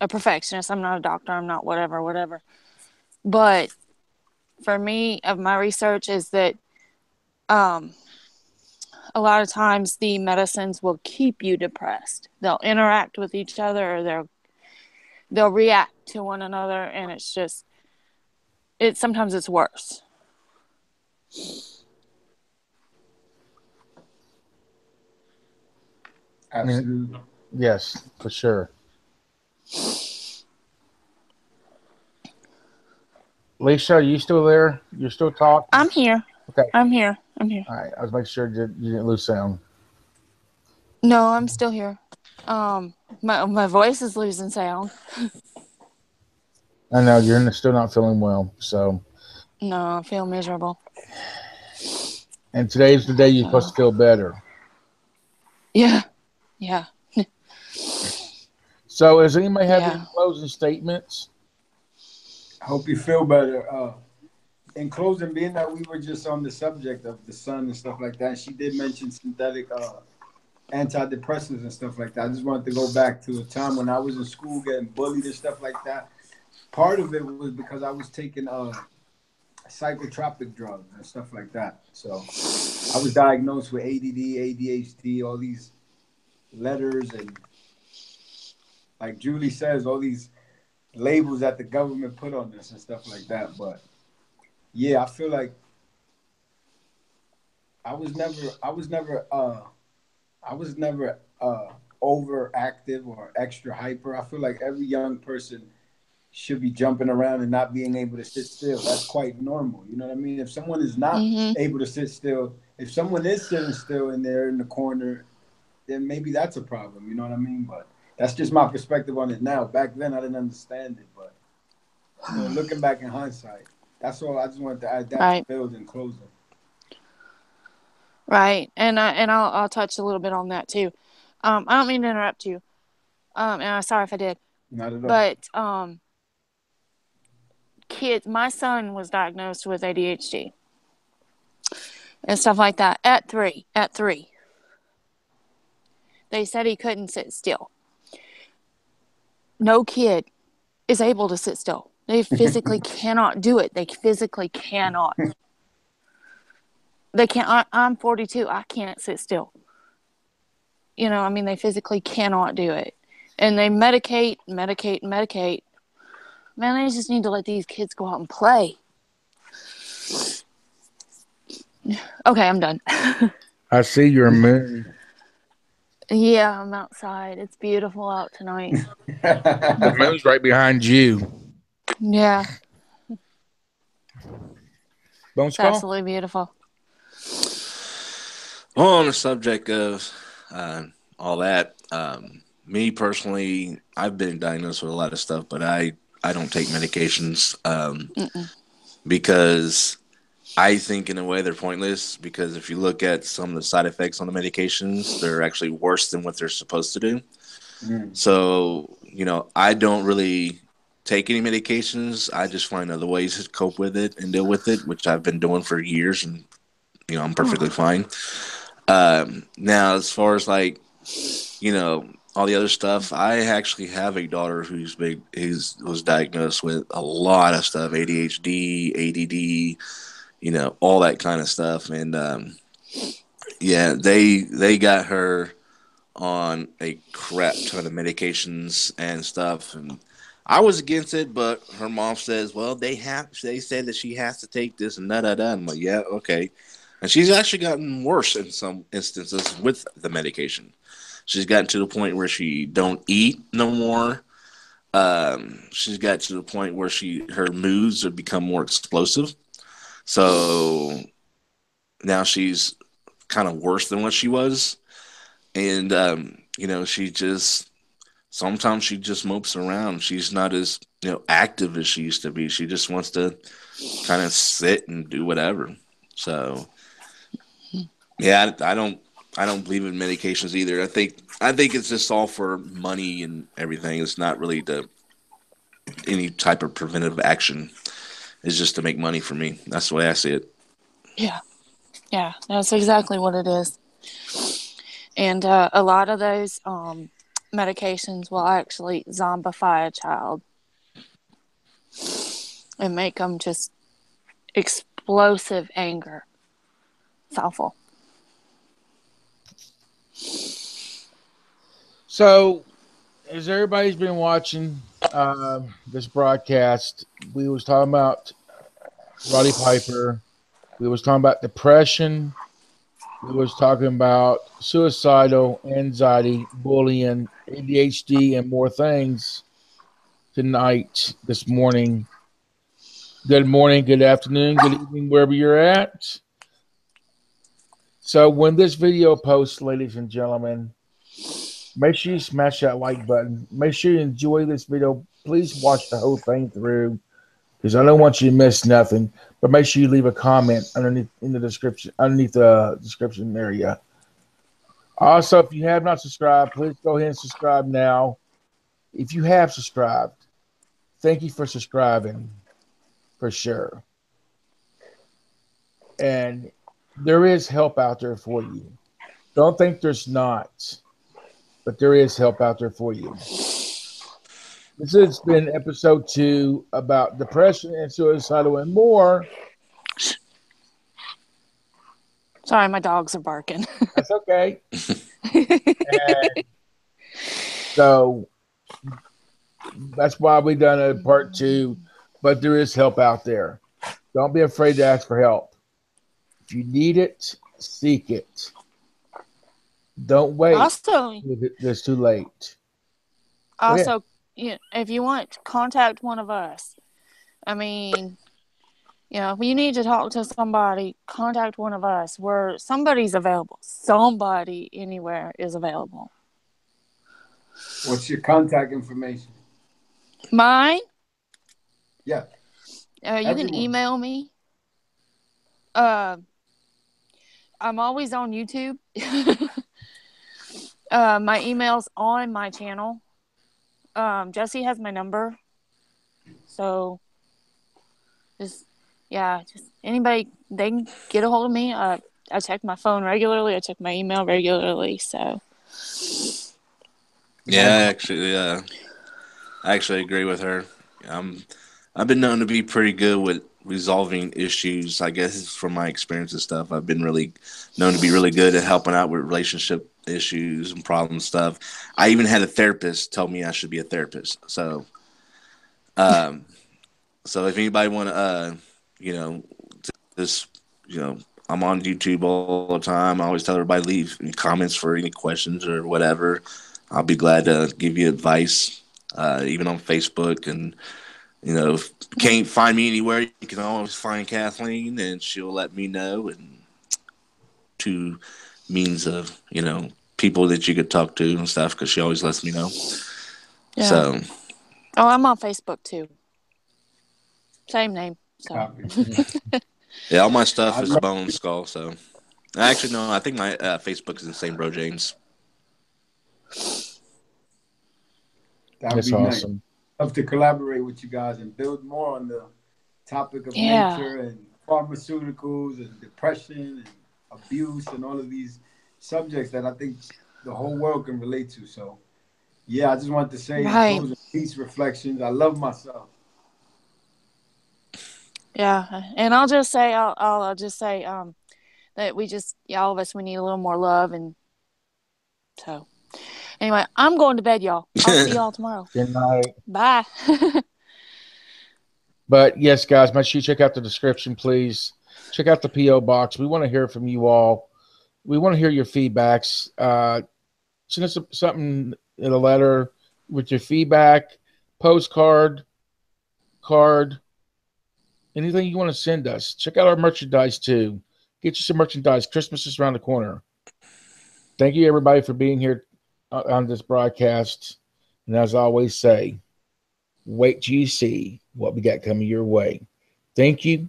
perfectionist, I'm not a doctor, I'm not whatever. But for me, of my research is that a lot of times the medicines will keep you depressed. They'll interact with each other, or they'll react to one another, and sometimes it's worse. Absolutely. Yes, for sure. Lisa, are you still there? You're still talking? I'm here. Okay. I'm here. All right. I was making sure you didn't lose sound. No, I'm still here. My voice is losing sound. I know you're still not feeling well. So. No, I feel miserable. And today's the day you're supposed to feel better. Yeah. So, does anybody have any closing statements? I hope you feel better. In closing, being that we were just on the subject of the sun and stuff like that, she did mention synthetic antidepressants and stuff like that. I just wanted to go back to a time when I was in school getting bullied and stuff like that. Part of it was because I was taking psychotropic drugs and stuff like that. So I was diagnosed with ADD, ADHD, all these letters, and like Julie says, all these labels that the government put on us and stuff like that. But yeah, I feel like I was never overactive or extra hyper. I feel like every young person should be jumping around and not being able to sit still. That's quite normal. You know what I mean? If someone is not able to sit still, if someone is sitting still and they're in the corner, then maybe that's a problem. You know what I mean? But that's just my perspective on it now. Back then, I didn't understand it. But looking back in hindsight, that's all. I just wanted to add that to build and closing. Right, and I'll touch a little bit on that too. I don't mean to interrupt you, and I'm sorry if I did. Not at all. But kids, my son was diagnosed with ADHD and stuff like that at 3. They said he couldn't sit still. No kid is able to sit still. They physically cannot do it. They physically cannot. They can't. I'm 42. I can't sit still. You know, I mean, they physically cannot do it. And they medicate. Man, they just need to let these kids go out and play. Okay, I'm done. I see your moon. Yeah, I'm outside. It's beautiful out tonight. The moon's right behind you. Yeah. Bone It's Skull? absolutely beautiful. Well, on the subject of all that, me personally, I've been diagnosed with a lot of stuff, but I don't take medications because I think in a way they're pointless, because if you look at some of the side effects on the medications, they're actually worse than what they're supposed to do. So, you know, I don't really take any medications. I just find other ways to cope with it and deal with it, which I've been doing for years, and, you know, I'm perfectly fine. Now, as far as like, you know, all the other stuff, I actually have a daughter who's was diagnosed with a lot of stuff, ADHD, ADD, you know, all that kind of stuff. And yeah, they got her on a crap ton of medications and stuff, and I was against it, but her mom says, well, they said that she has to take this and da da da. I'm like, yeah, okay. And she's actually gotten worse in some instances with the medication. She's gotten to the point where she don't eat no more. She's got to the point where her moods have become more explosive. So now she's kind of worse than what she was. And, you know, sometimes she just mopes around. She's not as, you know, active as she used to be. She just wants to kind of sit and do whatever. So, yeah, I don't believe in medications either. I think it's just all for money and everything. It's not really any type of preventive action. It's just to make money for me. That's the way I see it. Yeah, that's exactly what it is. And a lot of those medications will actually zombify a child and make them just explosive anger. It's awful. So, as everybody's been watching this broadcast, we was talking about Roddy Piper. We was talking about depression. We was talking about suicidal, anxiety, bullying, ADHD, and more things tonight, this morning. Good morning, good afternoon, good evening, wherever you're at. So when this video posts, ladies and gentlemen, make sure you smash that like button. Make sure you enjoy this video. Please watch the whole thing through, because I don't want you to miss nothing. But make sure you leave a comment underneath the description area. Also, if you have not subscribed, please go ahead and subscribe now. If you have subscribed, thank you for subscribing, for sure. And there is help out there for you. Don't think there's not, but there is help out there for you. This has been episode 2 about depression and suicidal and more. Sorry, my dogs are barking. That's okay. And so that's why we done a part 2, but there is help out there. Don't be afraid to ask for help. If you need it, seek it. Don't wait. Also, it's too late. Also, if you want, contact one of us. I mean, you know, if you need to talk to somebody, contact one of us. Somebody's available. Somebody anywhere is available. What's your contact information? Mine? Yeah. You can email me. I'm always on YouTube. My email's on my channel. Jesse has my number. So just anybody, they can get a hold of me. I check my phone regularly. I check my email regularly. So yeah, I actually agree with her. I've been known to be pretty good with resolving issues. I guess from my experience and stuff, I've been really known to be really good at helping out with relationship issues and problem stuff. I even had a therapist tell me I should be a therapist. So, so if anybody want to, you know, just, you know, I'm on YouTube all the time. I always tell everybody leave comments for any questions or whatever. I'll be glad to give you advice, even on Facebook. And, you know, if you can't find me anywhere, you can always find Kathleen and she'll let me know. And two means of, you know, people that you could talk to and stuff, because she always lets me know. Yeah. So. Oh, I'm on Facebook too. Same name. So. Yeah, all my stuff is Bone Skull. So, actually, no, I think my Facebook is the same, Bro James. That's awesome. Nice. Love to collaborate with you guys and build more on the topic of nature and pharmaceuticals and depression and abuse and all of these subjects that I think the whole world can relate to. So, yeah, I just wanted to say those are peace reflections. I love myself. Yeah, and I'll just say, I'll just say, that we just, all of us, we need a little more love, and so. Anyway, I'm going to bed, y'all. I'll see y'all tomorrow. Good night. Bye. But yes, guys, make sure you check out the description, please. Check out the P.O. Box. We want to hear from you all. We want to hear your feedbacks. Send us something in a letter with your feedback, postcard, card, anything you want to send us. Check out our merchandise too. Get you some merchandise. Christmas is around the corner. Thank you, everybody, for being here on this broadcast. And as I always say, wait till you see what we got coming your way. Thank you.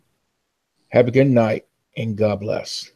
Have a good night, and God bless.